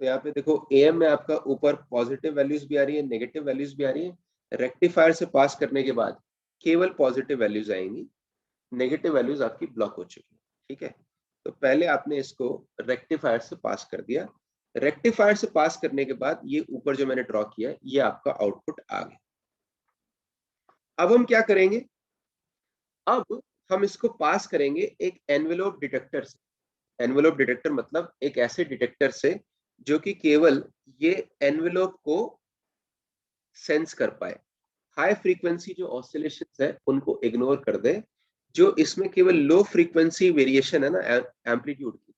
Speaker 1: तो यहाँ पे देखो एएम में आपका ऊपर पॉजिटिव वैल्यूज भी आ रही है, नेगेटिव वैल्यूज भी आ रही है। रेक्टिफायर से पास करने के बाद केवल पॉजिटिव वैल्यूज आएंगी, नेगेटिव वैल्यूज आपकी ब्लॉक हो चुकी है, ठीक है? तो पहले आपने इसको रेक्टिफायर से पास कर दिया। रेक्टिफायर से पास करने के बाद ये ऊपर जो मैंने ड्रॉ किया है, ये आपका आउटपुट आ गया। अब हम क्या करेंगे, अब हम इसको पास करेंगे एक एनवेलोप डिटेक्टर से। एनवेलोप डिटेक्टर मतलब एक ऐसे डिटेक्टर से जो कि केवल ये एनवेलोप को सेंस कर पाए, हाई फ्रीक्वेंसी जो ऑसिलेशंस है उनको इग्नोर कर दे, जो इसमें केवल लो फ्रीक्वेंसी वेरिएशन है ना एम्पलीट्यूड की,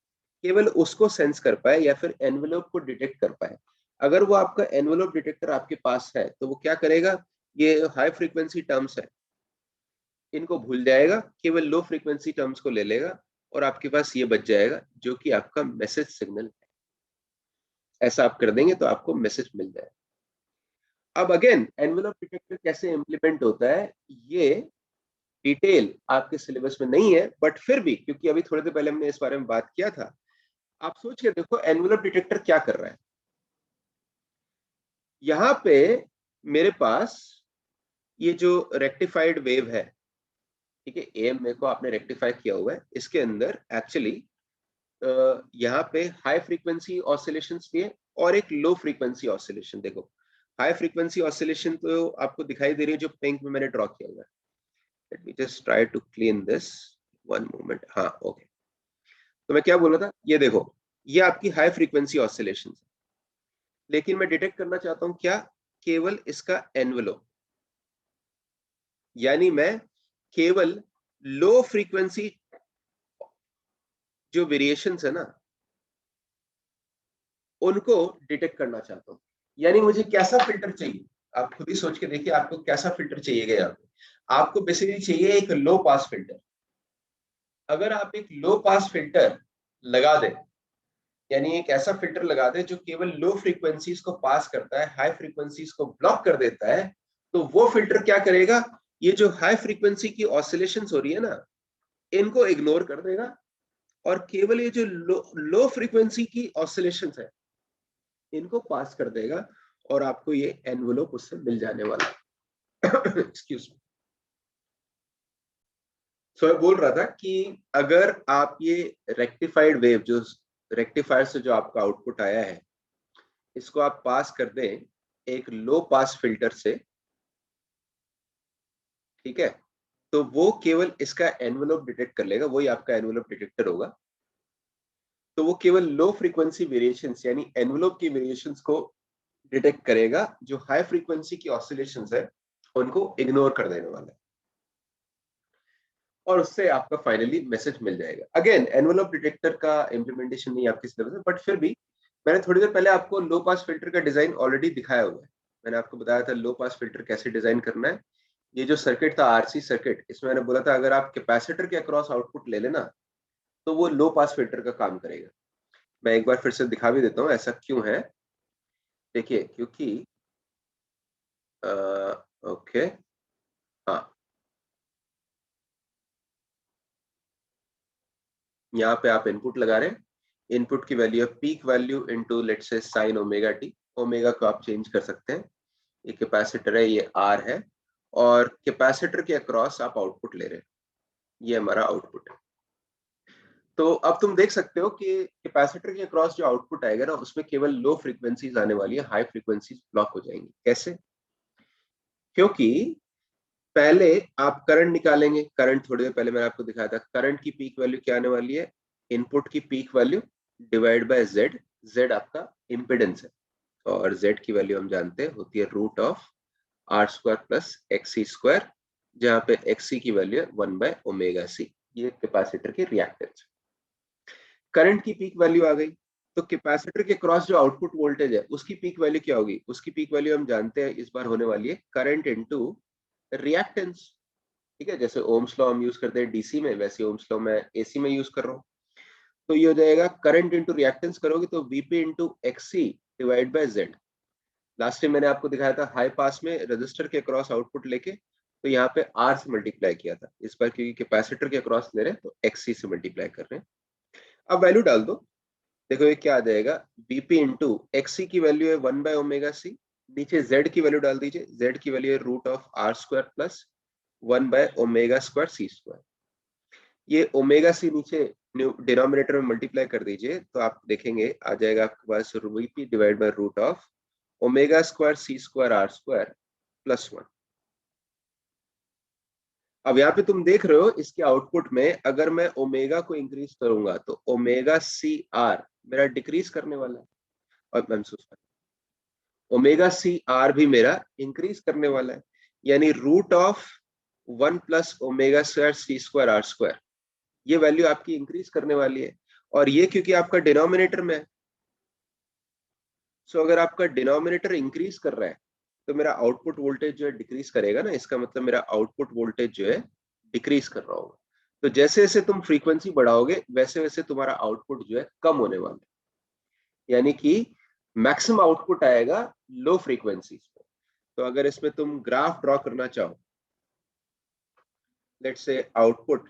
Speaker 1: केवल उसको सेंस कर पाए या फिर एनवेलोप को डिटेक्ट कर पाए। अगर वो आपका एनवेलोप डिटेक्टर आपके पास है तो वो क्या करेगा, ये हाई फ्रीक्वेंसी टर्म्स है इनको भूल जाएगा, केवल लो फ्रीक्वेंसी टर्म्स को ले लेगा, और आपके पास ये बच जाएगा जो कि आपका मैसेज सिग्नल है। ऐसा आप कर देंगे तो आपको मैसेज मिल जाएगा। अब अगेन एनवेलप डिटेक्टर कैसे इंप्लीमेंट होता है, ये डिटेल आपके सिलेबस में नहीं है, बट फिर भी क्योंकि अभी थोड़ी देर पहले हमने इस बारे में बात किया था, आप सोच के देखो एनवेलप डिटेक्टर क्या कर रहा है। यहाँ पे मेरे पास ये जो रेक्टिफाइड वेव है, ठीक है, एएम में को आपने रेक्टिफाई किया हुआ है, इसके अंदर एक्चुअली यहाँ पे हाई फ्रीक्वेंसी ऑसिलेशंस भी है और एक लो फ्रीक्वेंसी ऑसिलेशन। देखो हाई फ्रीक्वेंसी ऑसिलेशन तो आपको दिखाई दे रही है जो पिंक में मैंने ड्रॉ किया हुआ है। Let me just try to clean this, one moment. हाँ ओके, तो मैं क्या बोल रहा था, ये देखो ये आपकी हाई फ्रीक्वेंसी ऑसिलेशन है, लेकिन मैं डिटेक्ट करना चाहता हूं क्या, केवल इसका एनवेलोप, यानी मैं केवल लो फ्रीक्वेंसी जो वेरिएशंस है ना उनको डिटेक्ट करना चाहता हूं। यानी मुझे कैसा फिल्टर चाहिए, आप खुद ही सोच के देखिए आपको कैसा फिल्टर चाहिए यहाँ पे। आपको बेसिकली चाहिए एक लो पास फिल्टर। अगर आप एक लो पास फिल्टर लगा दें, यानी एक ऐसा फिल्टर लगा दें जो केवल लो फ्रीक्वेंसीज को पास करता है, हाई फ्रीक्वेंसीज को ब्लॉक कर देता है, तो वो फिल्टर क्या करेगा, ये जो हाई फ्रीक्वेंसी की ऑसिलेशंस हो रही है ना इनको इग्नोर कर देगा, और केवल ये जो लो फ्रीक्वेंसी की ऑसिलेशंस है इनको पास कर देगा, और आपको ये एनवेलोप उससे मिल जाने वाला है। Excuse me. सो मैं बोल रहा था कि अगर आप ये रेक्टिफाइड वेव जो रेक्टिफायर से जो आपका आउटपुट आया है, इसको आप पास कर दें एक लो पास फिल्टर से, ठीक है, तो वो केवल इसका एनवेलोप डिटेक्ट कर लेगा, वही आपका एनवेलोप डिटेक्टर होगा। तो वो केवल लो फ्रीक्वेंसी वेरिएशंस यानी एनवेलोप की वेरिएशंस को डिटेक्ट करेगा, जो हाई फ्रीक्वेंसी की ऑसिलेशंस है उनको इग्नोर कर देने वाला है, और उससे आपका फाइनली मैसेज मिल जाएगा। अगेन एनवेलप डिटेक्टर का इंप्लीमेंटेशन नहीं आपके सिलेबस में, बट फिर भी मैंने थोड़ी देर पहले आपको लो पास फिल्टर का डिजाइन ऑलरेडी दिखाया हुआ है। मैंने आपको बताया था लो पास फिल्टर कैसे डिजाइन करना है। ये जो सर्किट था आरसी सर्किट, इसमें मैंने बोला था अगर आप कैपेसिटर के अक्रॉस आउटपुट ले लेना तो वो लो पास फिल्टर का काम करेगा। मैं एक बार फिर से दिखा भी देता हूँ ऐसा क्यों है। देखिए क्योंकि ओके, हाँ, यहाँ पे आप इनपुट लगा रहे हैं, इनपुट की वैल्यू है peak value into let's say sign omega T. Omega को आप चेंज कर सकते हैं, ये कैपेसिटर है, ये आर है, और कैपेसिटर के अक्रॉस आप आउटपुट ले रहे हैं, ये हमारा आउटपुट है। तो अब तुम देख सकते हो कि कैपेसिटर के अक्रॉस जो आउटपुट आएगा ना, उसमें केवल लो फ्रीक्वेंसीज आने वाली है, हाई फ्रीक्वेंसीज ब्लॉक हो जाएंगी। कैसे? क्योंकि पहले आप करंट निकालेंगे, करंट थोड़ी देर पहले मैंने आपको दिखाया था, करंट की पीक वैल्यू क्या आने वाली है, इनपुट की peak value divide by Z. Z आपका इम्पिडेंस है, और जेड की वैल्यू हम जानते हैं होती है root of R square plus XC square, जहां पे एक्सी की वैल्यू है 1/ओमेगा सी। ये कैपेसिटर की रिएक्टेंस। करंट की पीक वैल्यू आ गई, तो कैपेसिटर के क्रॉस जो आउटपुट वोल्टेज है उसकी पीक वैल्यू क्या होगी? उसकी पीक वैल्यू हम जानते हैं इस बार होने वाली है करंट इनटू रिएक्टेंस। ठीक है, जैसे ओम्स लॉ हम यूज करते हैं डीसी में, वैसे ओम्स लॉ मैं एसी में यूज कर रहा हूँ। तो ये हो जाएगा करंट इंटू रिएक्टेंस करोगे तो VP into X C divide by Z. Last time मैंने आपको दिखाया था हाई पास में रजिस्टर के अक्रॉस आउटपुट लेके, तो यहाँ पे आर से मल्टीप्लाई किया था, इस बार क्योंकि कैपेसिटर के अक्रॉस ले रहे हैं तो एक्सी से मल्टीप्लाई कर रहे हैं। अब वैल्यू डाल दो, देखो ये क्या आ जाएगा, बीपी इंटू एक्सी की वैल्यू है 1/ओमेगा सी, नीचे जेड की वैल्यू डाल दीजिए, जेड की वैल्यू है root of R square plus 1/ओमेगा स्क्वायर सी स्क्वायर। ये ओमेगा सी नीचे डिनोमिनेटर में मल्टीप्लाई कर दीजिए, तो आप देखेंगे आ जाएगा आपके पास VP divide by root of omega square C square R square plus 1। अब यहाँ पे तुम देख रहे हो इसके आउटपुट में, अगर मैं ओमेगा को इंक्रीज करूंगा तो ओमेगा सी आर मेरा डिक्रीज करने वाला है, और मैं ओमेगा सी आर भी मेरा इंक्रीज करने वाला है, यानी रूट ऑफ 1+ओमेगा square C square R square, ये वैल्यू आपकी इंक्रीज करने वाली है। और ये क्योंकि आपका डिनोमिनेटर में है, सो अगर आपका डिनोमिनेटर इंक्रीज कर रहा है तो मेरा आउटपुट वोल्टेज जो है डिक्रीज करेगा ना, इसका मतलब मेरा आउटपुट वोल्टेज जो है डिक्रीज कर रहा होगा। तो जैसे जैसे तुम फ्रीक्वेंसी बढ़ाओगे वैसे वैसे तुम्हारा आउटपुट जो है कम होने वाला है, यानी कि मैक्सिमम आउटपुट आएगा लो फ्रीक्वेंसी पे। तो अगर इसमें तुम ग्राफ ड्रॉ करना चाहो, let's say output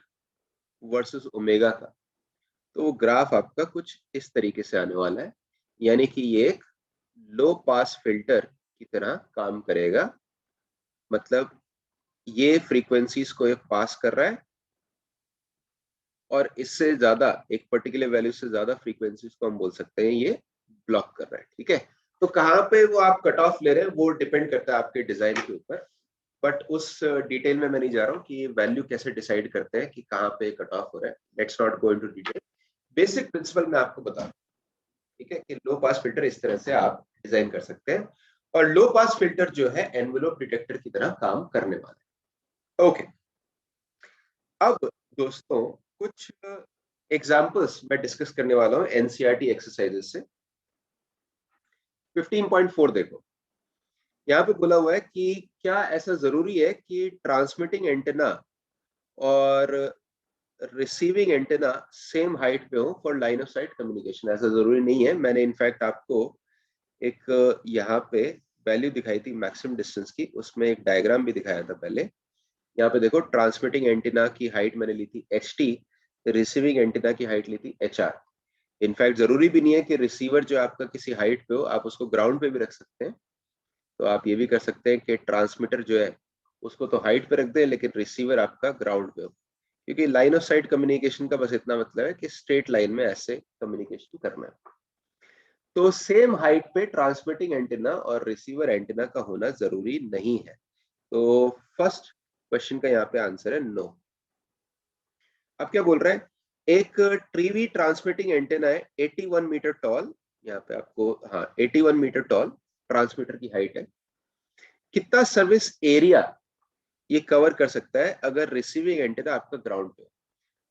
Speaker 1: versus omega का, तो वो ग्राफ आपका कुछ इस तरीके से आने वाला है, यानी कि ये एक लो पास फिल्टर की तरह काम करेगा। मतलब ये फ्रीक्वेंसीज को ये पास कर रहा है, और इससे ज्यादा एक पर्टिकुलर वैल्यू से ज्यादा फ्रीक्वेंसीज को हम बोल सकते हैं ये ब्लॉक कर रहा है। ठीक है, तो कहाँ पे वो आप कट ऑफ ले रहे हैं वो डिपेंड करता है आपके डिजाइन के ऊपर, बट उस डिटेल में मैं नहीं जा रहा हूँ कि वैल्यू कैसे डिसाइड करते हैं कि कहाँ पे कट ऑफ हो रहा है। Let's not go into detail, basic principle मैं आपको बता रहा हूँ। ठीक है, कि लो पास फिल्टर इस तरह से आप डिजाइन कर सकते हैं, और लो पास फिल्टर जो है एनवेलोप डिटेक्टर की तरह काम करने वाला है। ओके, अब दोस्तों कुछ एग्जाम्पल्स मैं डिस्कस करने वाला हूँ एनसीईआरटी एक्सरसाइजेस से। 15.4 देखो, यहाँ पे बोला हुआ है कि क्या ऐसा जरूरी है कि ट्रांसमिटिंग एंटेना और रिसीविंग एंटेना सेम हाइट पे हो for line of site communication? ऐसा जरूरी नहीं है। मैंने इनफैक्ट आपको एक यहाँ पे वैल्यू दिखाई थी मैक्सिमम डिस्टेंस की, उसमें एक डायग्राम भी दिखाया था पहले। यहाँ पे देखो ट्रांसमिटिंग एंटीना की हाइट मैंने ली थी ht, रिसीविंग एंटीना की हाइट ली थी hr। इनफैक्ट जरूरी भी नहीं है कि रिसीवर जो आपका किसी हाइट पे हो, आप उसको ग्राउंड पे भी रख सकते हैं। तो आप ये भी कर सकते हैं कि ट्रांसमीटर जो है उसको तो हाइट पे रख दें लेकिन रिसीवर आपका ग्राउंड पे हो, क्योंकि लाइन ऑफ साइट कम्युनिकेशन का बस इतना मतलब है कि स्ट्रेट लाइन में ऐसे कम्युनिकेशन करना है। तो सेम हाइट पे ट्रांसमिटिंग एंटीना और रिसीवर एंटीना का होना जरूरी नहीं है। तो फर्स्ट क्वेश्चन का यहाँ पे आंसर है नो। अब क्या बोल रहा है, एक ट्रीवी ट्रांसमिटिंग एंटेना है 81 मीटर टॉल, यहाँ पे आपको, हाँ 81 मीटर टॉल ट्रांसमीटर की हाइट है। कितना सर्विस एरिया ये कवर कर सकता है अगर रिसीविंग एंटेना आपका ग्राउंड पे?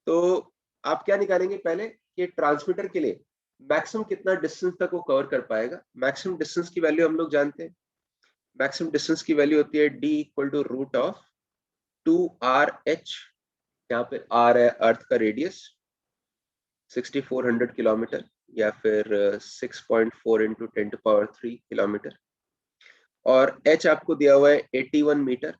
Speaker 1: तो आप क्या निकालेंगे पहले कि ट्रांसमीटर के लिए मैक्सिमम कितना डिस्टेंस तक वो कवर कर पाएगा। मैक्सिमम डिस्टेंस की वैल्यू हम लोग जानते हैं, मैक्सिमम डिस्टेंस की वैल्यू होती है d equal to root of 2RH। यहाँ पे r है अर्थ का रेडियस 6400 किलोमीटर, या फिर 6.4 इंटू 10⁻³ किलोमीटर, और h आपको दिया हुआ है 81 मीटर,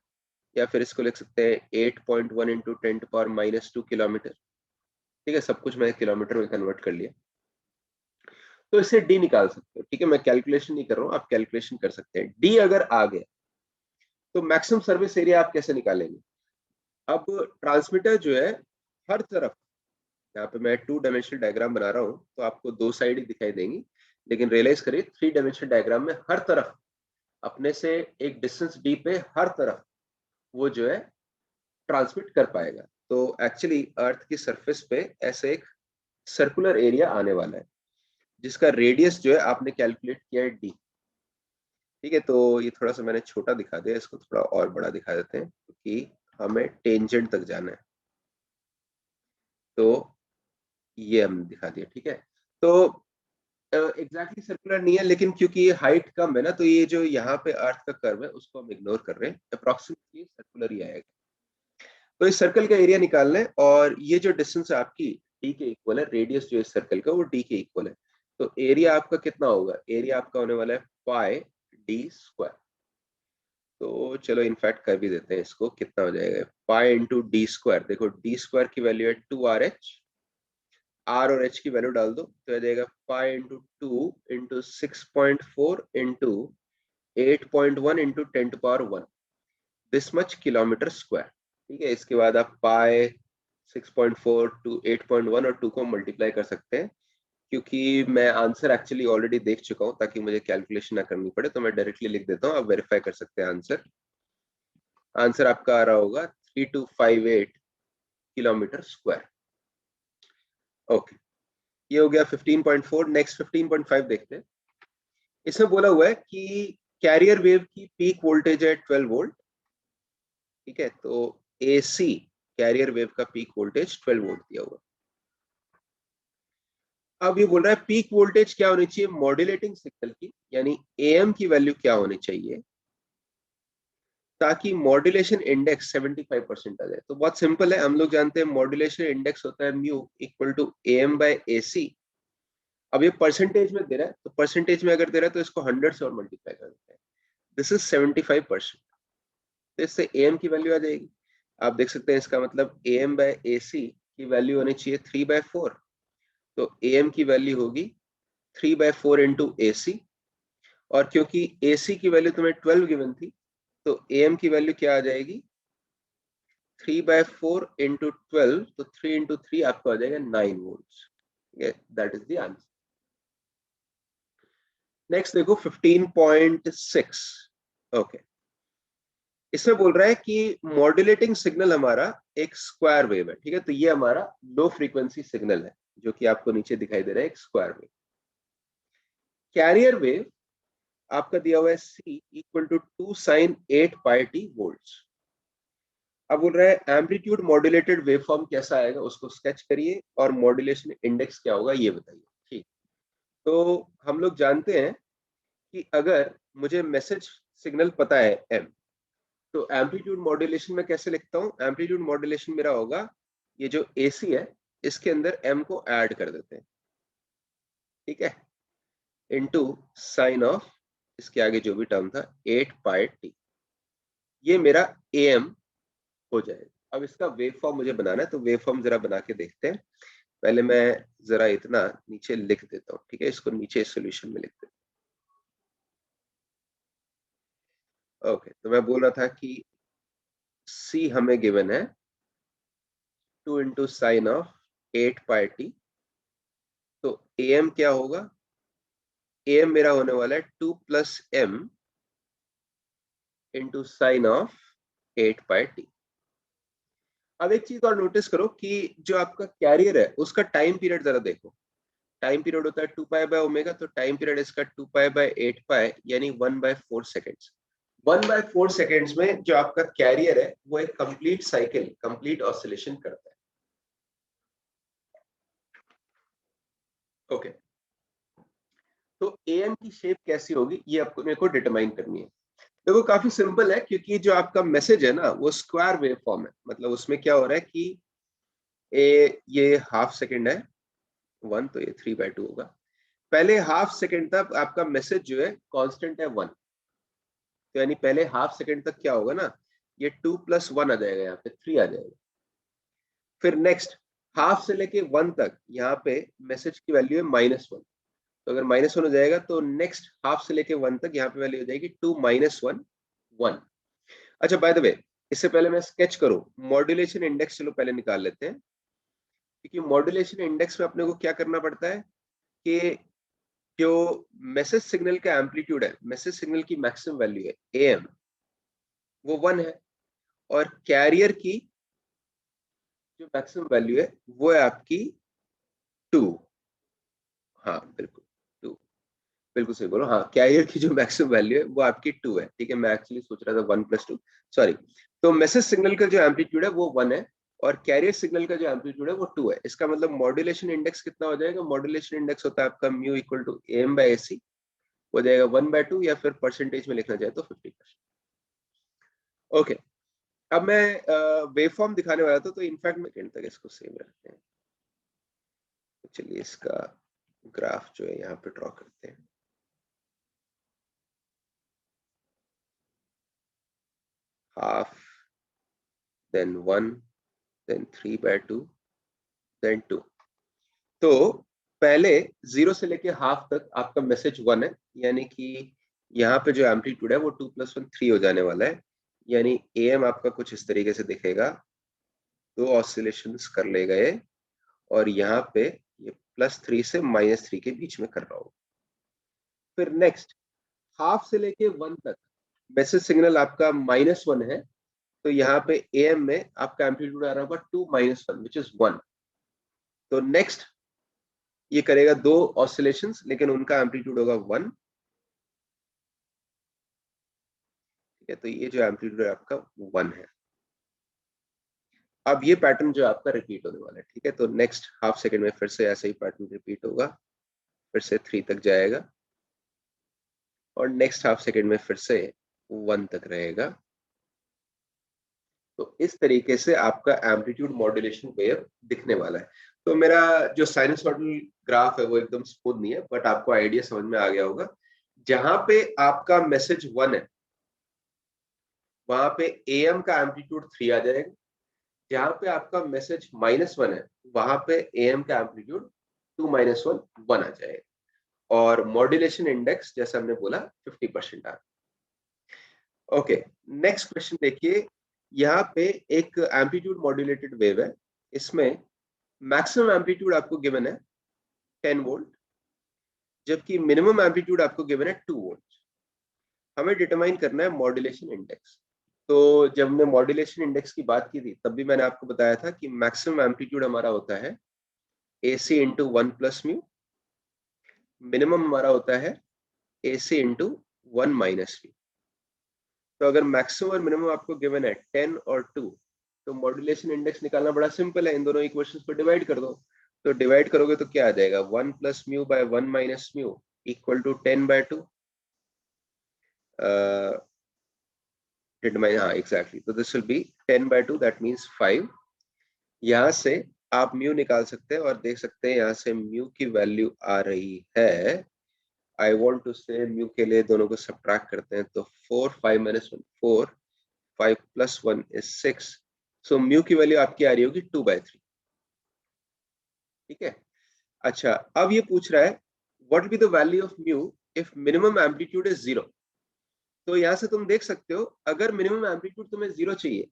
Speaker 1: या फिर इसको लिख सकते हैं 8.1 इंटू 10⁻⁻² किलोमीटर। ठीक है, सब कुछ मैं किलोमीटर में कन्वर्ट कर लिया, तो इससे डी निकाल सकते हो। ठीक है, मैं कैलकुलेशन नहीं कर रहा हूँ, आप कैलकुलेशन कर सकते हैं। डी अगर आ गया तो मैक्सिमम सर्विस एरिया आप कैसे निकालेंगे? अब ट्रांसमीटर जो है हर तरफ, यहाँ पे मैं 2 डायमेंशनल डायग्राम बना रहा हूँ तो आपको 2 साइड ही दिखाई देंगी, लेकिन रियलाइज करिए 3 डायमेंशनल डायग्राम में हर तरफ अपने से एक डिस्टेंस डी पे हर तरफ वो जो है ट्रांसमिट कर पाएगा। तो एक्चुअली अर्थ की सरफेस पे ऐसे एक सर्कुलर एरिया आने वाला है जिसका रेडियस जो है आपने कैलकुलेट किया है डी। ठीक है, तो ये थोड़ा सा मैंने छोटा दिखा दिया, इसको थोड़ा और बड़ा दिखा देते हैं क्योंकि हमें टेंजेंट तक जाना है। तो ये हमने दिखा दिया। ठीक है, तो एग्जैक्टली सर्कुलर नहीं है, लेकिन क्योंकि ये हाइट कम है ना, तो ये जो यहाँ पे अर्थ का कर्व है उसको हम इग्नोर कर रहे हैं, अप्रोक्सीमेटली सर्कुलर ही आएगा। तो इस सर्कल का एरिया निकालना है, और ये जो डिस्टेंस है आपकी डी के इक्वल है, रेडियस जो इस सर्कल का वो डी के इक्वल है। तो एरिया आपका कितना होगा? एरिया आपका होने वाला है पाई डी स्क्वायर। तो चलो इनफैक्ट कर भी देते हैं इसको, कितना हो जाएगा पाई इंटू डी स्क्वायर। देखो डी स्क्वायर की वैल्यू है 2RH, आर और एच की वैल्यू डाल दो तो आ जाएगा pi into 2 into 6.4 into 8.1 into 10⁻1, this much kilometre square. ठीक है, इसके बाद आप पाई 6.4 टू 8.1 और 2 को मल्टीप्लाई कर सकते हैं, क्योंकि मैं आंसर एक्चुअली ऑलरेडी देख चुका हूं ताकि मुझे कैलकुलेशन ना करनी पड़े, तो मैं डायरेक्टली लिख देता हूं, आप वेरीफाई कर सकते हैं आंसर। आंसर आपका आ रहा होगा 3258 किलोमीटर स्क्वायर। ओके, ये हो गया 15.4। नेक्स्ट 15.5 देखते हैं। इसमें बोला हुआ है कि कैरियर वेव की पीक वोल्टेज है 12 वोल्ट। ठीक है, तो एसी कैरियर वेव का पीक वोल्टेज 12 वोल्ट दिया हुआ। अब ये बोल रहा है पीक वोल्टेज क्या होनी चाहिए मॉड्यूलेटिंग सिग्नल की, यानी एएम की वैल्यू क्या होनी चाहिए ताकि मॉड्यूलेशन इंडेक्स 75% आ जाए। तो बहुत सिंपल है, हम लोग जानते हैं मॉड्यूलेशन इंडेक्स होता है mu equal to a m by a c. अब ये परसेंटेज में दे रहा है, तो परसेंटेज में अगर दे रहा है तो इसको 100 से और मल्टीप्लाई कर देते हैं, दिस इज 75%। तो इससे एएम की वैल्यू आ जाएगी। आप देख सकते हैं इसका मतलब एएम बाय एसी की वैल्यू होनी चाहिए 3/4। तो एएम की वैल्यू होगी 3/4 इंटू एसी, और क्योंकि एसी की वैल्यू तुम्हें 12 गिवन थी, तो एएम की वैल्यू क्या आ जाएगी 3/4 इंटू 12, तो 3 इंटू 3 आपको आ जाएगा 9 volt. That is the answer. Next देखो 15.6। ओके, इसमें बोल रहा है कि मॉड्यूलेटिंग सिग्नल हमारा एक स्क्वायर वेव है। ठीक है, तो ये हमारा लो फ्रीक्वेंसी सिग्नल है जो कि आपको नीचे दिखाई दे रहा है, एक स्क्वायर वेव। कैरियर वेव आपका दिया हुआ है C equal to 2 sin 8πt volts. अब बोल रहा है एम्पलीट्यूड मॉड्यूलेटेड वेवफॉर्म कैसा आएगा उसको स्केच करिए, और मॉड्यूलेशन इंडेक्स क्या होगा ये बताइए। ठीक, तो हम लोग जानते हैं कि अगर मुझे मैसेज सिग्नल पता है m, तो एम्पलीट्यूड मॉड्यूलेशन में कैसे लिखता हूँ? एम्पलीट्यूड मॉड्यूलेशन मेरा होगा ये जो AC है इसके अंदर m को ऐड कर देते हैं। ठीक है, इनटू साइन ऑफ इसके आगे जो भी टर्म था 8πt, ये मेरा AM हो जाएगा। अब इसका वेव फॉर्म मुझे बनाना है, तो वेव फॉर्म जरा बना के देखते हैं। पहले मैं जरा इतना नीचे लिख देता हूँ। ठीक है, इसको नीचे सॉल्यूशन में लिख देता हूँ। ओके, तो मैं बोल रहा था कि C हमें गिवन है 2 इंटू साइन ऑफ 8πt, तो AM क्या होगा? AM मेरा होने वाला है 2 plus m into sine of 8πt। अब एक चीज और नोटिस करो कि जो आपका कैरियर है उसका टाइम पीरियड जरा देखो। टाइम पीरियड होता है 2π/ω, तो टाइम पीरियड इसका 2π/8π यानी 1/4 सेकेंड्स। 1/4 सेकेंड्स में जो आपका कैरियर है वो एक कंप्लीट साइकिल, कंप्लीट ऑसिलेशन करता है। ओके, तो एएम की शेप कैसी होगी ये आपको मेरे को डिटरमाइन करनी है। देखो काफी सिंपल है, क्योंकि जो आपका मैसेज है ना वो स्क्वायर वेव फॉर्म है। मतलब उसमें क्या हो रहा है कि ये हाफ सेकेंड है 1, तो ये 3/2 होगा। पहले हाफ सेकेंड तक आपका मैसेज जो है कांस्टेंट है 1, तो यानी पहले हाफ सेकेंड तक क्या होगा ना, ये 2 + 1 आ जाएगा, यहाँ पे 3 आ जाएगा। फिर नेक्स्ट हाफ से लेके 1 तक यहाँ पे मैसेज की वैल्यू है -1, तो अगर -1 हो जाएगा तो नेक्स्ट हाफ से लेके 1 तक यहाँ पे वैल्यू हो जाएगी 2 - 1 1। अच्छा बाय द वे, इससे पहले मैं स्केच करूं, मॉड्यूलेशन इंडेक्स चलो पहले निकाल लेते हैं, क्योंकि मॉड्यूलेशन इंडेक्स में अपने को क्या करना पड़ता है कि जो मैसेज सिग्नल का एम्पलीट्यूड है, मैसेज सिग्नल की मैक्सिमम वैल्यू है AM, वो 1 है, और कैरियर की जो मैक्सिमम वैल्यू है वो है आपकी 2। हाँ बिल्कुल 2, बिल्कुल सही बोलो, हाँ कैरियर की जो मैक्सिमम वैल्यू है वो आपकी 2 है। ठीक है, मैं एक्चुअली सोच रहा था 1 + 2, सॉरी। तो मैसेज सिग्नल का जो एम्पलीट्यूड है वो 1 है, और कैरियर सिग्नल का जो एम्पलीट्यूड है वो 2 है। इसका मतलब मॉड्यूलेशन इंडेक्स कितना हो जाएगा, मॉड्यूलेशन इंडेक्स होता है आपका म्यू = AM/AC, हो जाएगा 1/2, या फिर परसेंटेज में लिखना चाहे तो 50%। ओके, अब मैं वेवफॉर्म दिखाने वाला था, तो इनफैक्ट मैं एंड तक इसको सेव रखते हैं। तो चलिए इसका ग्राफ जो है यहाँ पे ड्रॉ करते हैं। Half, then 1, then 3/2, then 2। तो पहले 0 से लेके हाफ तक आपका मैसेज 1 है, यानी कि यहाँ पे जो एम्पलीट्यूड है वो 2 + 1 3 हो जाने वाला है, यानी AM आपका कुछ इस तरीके से दिखेगा, 2 ऑसिलेशंस कर ले गए, और यहाँ पे ये +3 से -3 के बीच में कर रहा हूँ। फिर नेक्स्ट हाफ से लेके 1 तक मैसेज सिग्नल आपका -1 है, तो यहाँ पे AM में आपका एम्पलीट्यूड आ रहा होगा 2 - 1 विच इज 1। तो नेक्स्ट ये करेगा 2 ऑसिलेशंस, लेकिन उनका एम्पलीट्यूड होगा 1। ठीक है, तो ये जो एम्पलीट्यूड है आपका 1 है। अब ये पैटर्न जो आपका रिपीट होने वाला है। ठीक है, तो नेक्स्ट हाफ सेकेंड में फिर से ऐसा ही पैटर्न रिपीट होगा, फिर से 3 तक जाएगा, और नेक्स्ट हाफ सेकेंड में फिर से 1 तक रहेगा। तो इस तरीके से आपका एम्पलीट्यूड मॉड्यूलेशन वेव दिखने वाला है। तो मेरा जो साइनसॉइडल ग्राफ है वो एकदम स्मूथ नहीं है, बट आपको आइडिया समझ में आ गया होगा। जहां पे आपका मैसेज 1 है, वहां पे AM का एम्पलीट्यूड 3 आ जाएगा। जहां पे आपका मैसेज -1 है, वहां पे AM का एम्पलीट्यूड 2 - 1 आ जाएगा, और मॉड्यूलेशन इंडेक्स जैसा हमने बोला 50% आ रहा है। ओके, नेक्स्ट क्वेश्चन देखिए, यहाँ पे एक एम्पलीट्यूड मॉड्यूलेटेड वेव है, इसमें मैक्सिमम एम्पलीट्यूड आपको गिवन है 10 वोल्ट, जबकि मिनिमम एम्पलीट्यूड आपको गिवन है 2 वोल्ट। हमें डिटरमाइन करना है मॉड्यूलेशन इंडेक्स। तो जब हमने मॉड्यूलेशन इंडेक्स की बात की थी, तब भी मैंने आपको बताया था कि मैक्सिमम एम्पलीट्यूड हमारा होता है AC × 1 + म्यू, मिनिमम हमारा होता है AC × 1 - म्यू। तो अगर मैक्सिमम और मिनिमम आपको गिवन है 10 और 2, तो मॉड्यूलेशन इंडेक्स निकालना बड़ा सिंपल है, इन दोनों इक्वेशंस को डिवाइड कर दो। तो डिवाइड करोगे तो क्या आ जाएगा, 1 + μ/1 - μ = 10/2। डिटरमाइन, हाँ एग्जैक्टली, तो this will be 10/2, that means 5। यहाँ से आप म्यू निकाल सकते हैं, और देख सकते हैं यहाँ से म्यू की वैल्यू आ रही है, आई वॉन्ट टू से म्यू के लिए दोनों को सब्ट्रैक्ट करते हैं, तो 4 5 - 1 4, 5 + 1 is 6, सो म्यू की वैल्यू आपकी आ रही होगी 2/3। ठीक है, अच्छा अब ये पूछ रहा है what will be the value of mu if minimum amplitude is 0। तो यहाँ से तुम देख सकते हो, अगर मिनिमम एम्पलीट्यूड तुम्हें 0 चाहिए,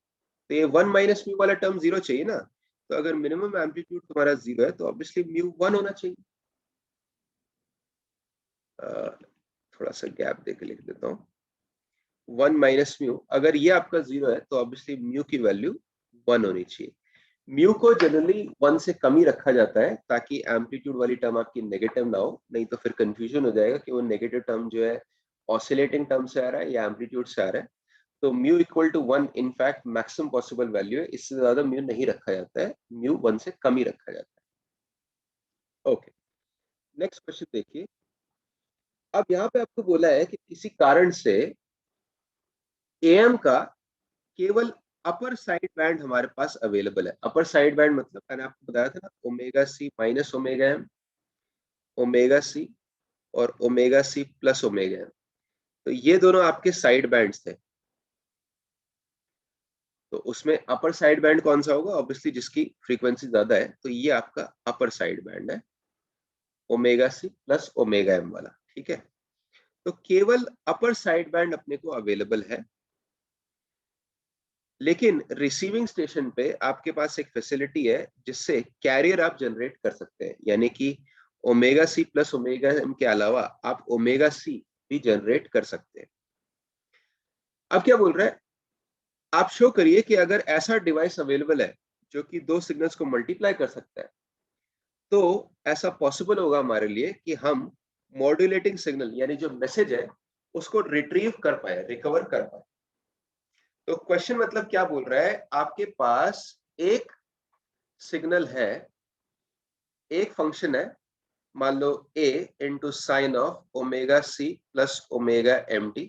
Speaker 1: तो ये 1 - म्यू वाला टर्म 0 चाहिए ना। तो अगर मिनिमम एम्पलीट्यूड तुम्हारा 0 है, तो ऑब्वियसली म्यू 1 होना चाहिए। थोड़ा सा गैप देके लिख देता हूँ, 1 - म्यू, अगर ये आपका 0 है तो ऑब्वियसली म्यू की वैल्यू 1 होनी चाहिए। म्यू को जनरली 1 से कम ही रखा जाता है, ताकि एम्पलीट्यूड वाली टर्म आपकी नेगेटिव ना हो, नहीं तो फिर कंफ्यूजन हो जाएगा कि वो नेगेटिव टर्म जो है ऑसिलेटिंग टर्म से आ रहा है या एम्पलीट्यूड से आ रहा है। तो mu = 1 in fact maximum possible value है, इससे ज्यादा म्यू नहीं रखा जाता है, म्यू 1 से कम ही रखा जाता है। ओके, नेक्स्ट क्वेश्चन देखिए। अब यहाँ पे आपको बोला है कि किसी कारण से AM का केवल अपर साइड बैंड हमारे पास अवेलेबल है। अपर साइड बैंड मतलब मैंने आपको बताया था ना, ω C - ω m, ω C और ओमेगा सी प्लस ओमेगा एम। तो ये दोनों आपके साइड बैंड्स थे। तो उसमें अपर साइड बैंड कौन सा होगा? ऑब्वियसली जिसकी फ्रीक्वेंसी ज्यादा है, तो ये आपका अपर साइड बैंड है, ओमेगा सी प्लस ओमेगा एम वाला। ठीक है, तो केवल अपर साइड बैंड अपने को अवेलेबल है, लेकिन रिसीविंग स्टेशन पे आपके पास एक फैसिलिटी है जिससे कैरियर आप जनरेट कर सकते हैं, यानी कि ओमेगा सी प्लस ओमेगा एम के अलावा आप ओमेगा सी भी जनरेट कर सकते हैं। अब क्या बोल रहा है, आप शो करिए कि अगर ऐसा डिवाइस अवेलेबल है जो कि दो सिग्नल्स को मल्टीप्लाई कर सकता है, तो ऐसा पॉसिबल होगा हमारे लिए कि हम मॉड्यूलेटिंग सिग्नल यानी जो मैसेज है उसको रिट्रीव कर पाए, रिकवर कर पाए। तो क्वेश्चन मतलब क्या बोल रहा है, आपके पास एक सिग्नल है, एक फंक्शन है, मान लो a into sine of omega C plus omega M t.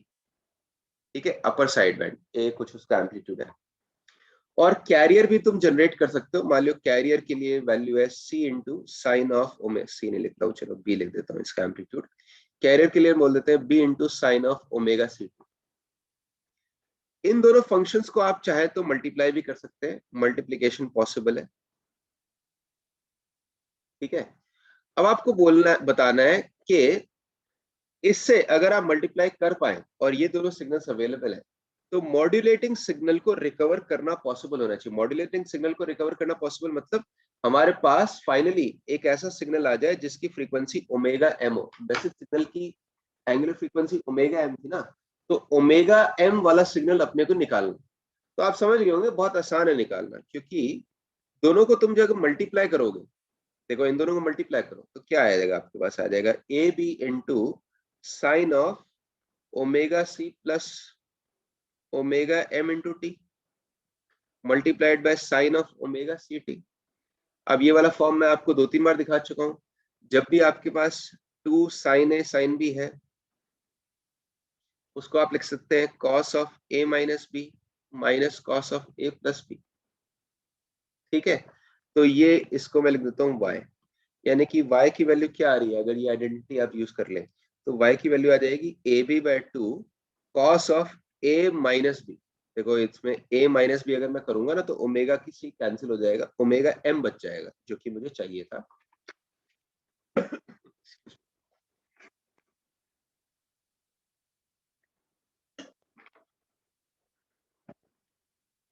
Speaker 1: ठीक है, अपर साइड बैंड ए कुछ उसका एम्पलीट्यूड है, और कैरियर भी तुम जनरेट कर सकते हो। मान लो कैरियर के लिए वैल्यू है c into sine of omega, C नहीं लिखता हूँ, चलो b लिख देता हूँ इसका एम्पलीट्यूड। कैरियर के लिए बोल देते हैं b into sine of omega C. इन दोनों फंक्शंस को आप चाहे तो मल्टीप्लाई भी कर सकते हैं, मल्टीप्लीकेशन पॉसिबल है। ठीक है, अब आपको बोलना बताना है कि इससे अगर आप मल्टीप्लाई कर पाए और ये दोनों सिग्नल्स अवेलेबल है, तो मॉड्यूलेटिंग सिग्नल को रिकवर करना पॉसिबल होना चाहिए। मॉड्यूलेटिंग सिग्नल को रिकवर करना पॉसिबल मतलब हमारे पास फाइनली एक ऐसा सिग्नल आ जाए जिसकी फ्रीक्वेंसी ओमेगा एम हो। बेसिक सिग्नल की एंगुलर फ्रीक्वेंसी ओमेगा एम थी ना, तो ओमेगा एम वाला सिग्नल अपने को निकालना। तो आप समझ गए होंगे बहुत आसान है निकालना, क्योंकि दोनों को तुम जब मल्टीप्लाई करोगे, देखो इन दोनों को मल्टीप्लाई करो तो क्या आ जाएगा, आपके पास आ जाएगा a b into sine of omega C plus omega m into t multiplied by sine of omega C t. अब ये वाला फॉर्म मैं आपको 2-3 बार दिखा चुका हूं। जब भी आपके पास टू साइन ए साइन बी है, उसको आप लिख सकते हैं cos of A minus B minus cos of A plus B. ठीक है, तो ये इसको मैं लिख देता हूँ y, यानी कि y की वैल्यू क्या आ रही है, अगर ये आइडेंटिटी आप यूज कर लें तो y की वैल्यू आ जाएगी a b by two cos of A minus b. देखो इसमें a माइनस बी अगर मैं करूंगा ना, तो ओमेगा की सी कैंसिल हो जाएगा, ओमेगा m बच जाएगा जो कि मुझे चाहिए था।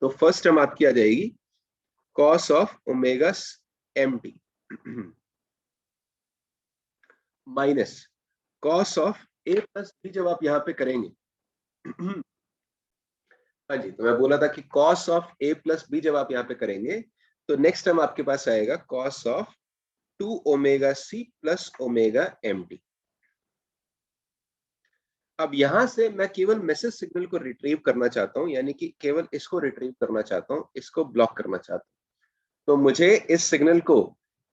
Speaker 1: तो फर्स्ट टर्म आपकी आ जाएगी cos of omega M T minus cos of A plus b. जब आप यहाँ पे करेंगे हाँ जी, तो मैं बोला था कि cos of A plus b जब आप यहाँ पे करेंगे, तो नेक्स्ट टर्म आपके पास आएगा cos of two omega C plus omega M t. अब यहां से मैं केवल मैसेज सिग्नल को रिट्रीव करना चाहता हूं, यानी कि केवल इसको रिट्रीव करना चाहता हूं, इसको ब्लॉक करना चाहता हूं। तो मुझे इस सिग्नल को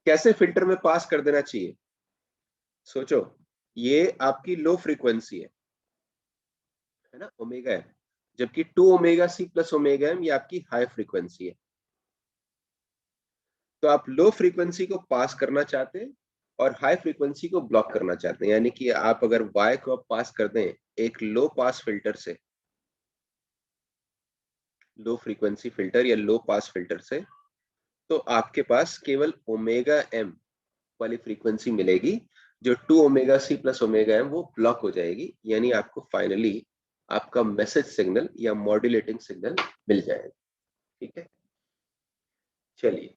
Speaker 1: कैसे फिल्टर में पास कर देना चाहिए? सोचो, ये आपकी लो फ्रीक्वेंसी है ना, ओमेगा है, जबकि टू ओमेगा सी प्लस ओमेगा एम ये आपकी हाई फ्रीक्वेंसी है। तो आप लो फ्रीक्वेंसी को पास करना चाहते हैं और हाई फ्रीक्वेंसी को ब्लॉक करना चाहते हैं, यानी कि आप अगर y को आप पास कर दें एक लो पास फिल्टर से, लो फ्रीक्वेंसी फिल्टर या लो पास फिल्टर से, तो आपके पास केवल ओमेगा एम वाली फ्रीक्वेंसी मिलेगी, जो टू ओमेगा सी प्लस ओमेगा एम वो ब्लॉक हो जाएगी, यानी आपको फाइनली आपका मैसेज सिग्नल या मॉड्यूलेटिंग सिग्नल मिल जाएगा। ठीक है, चलिए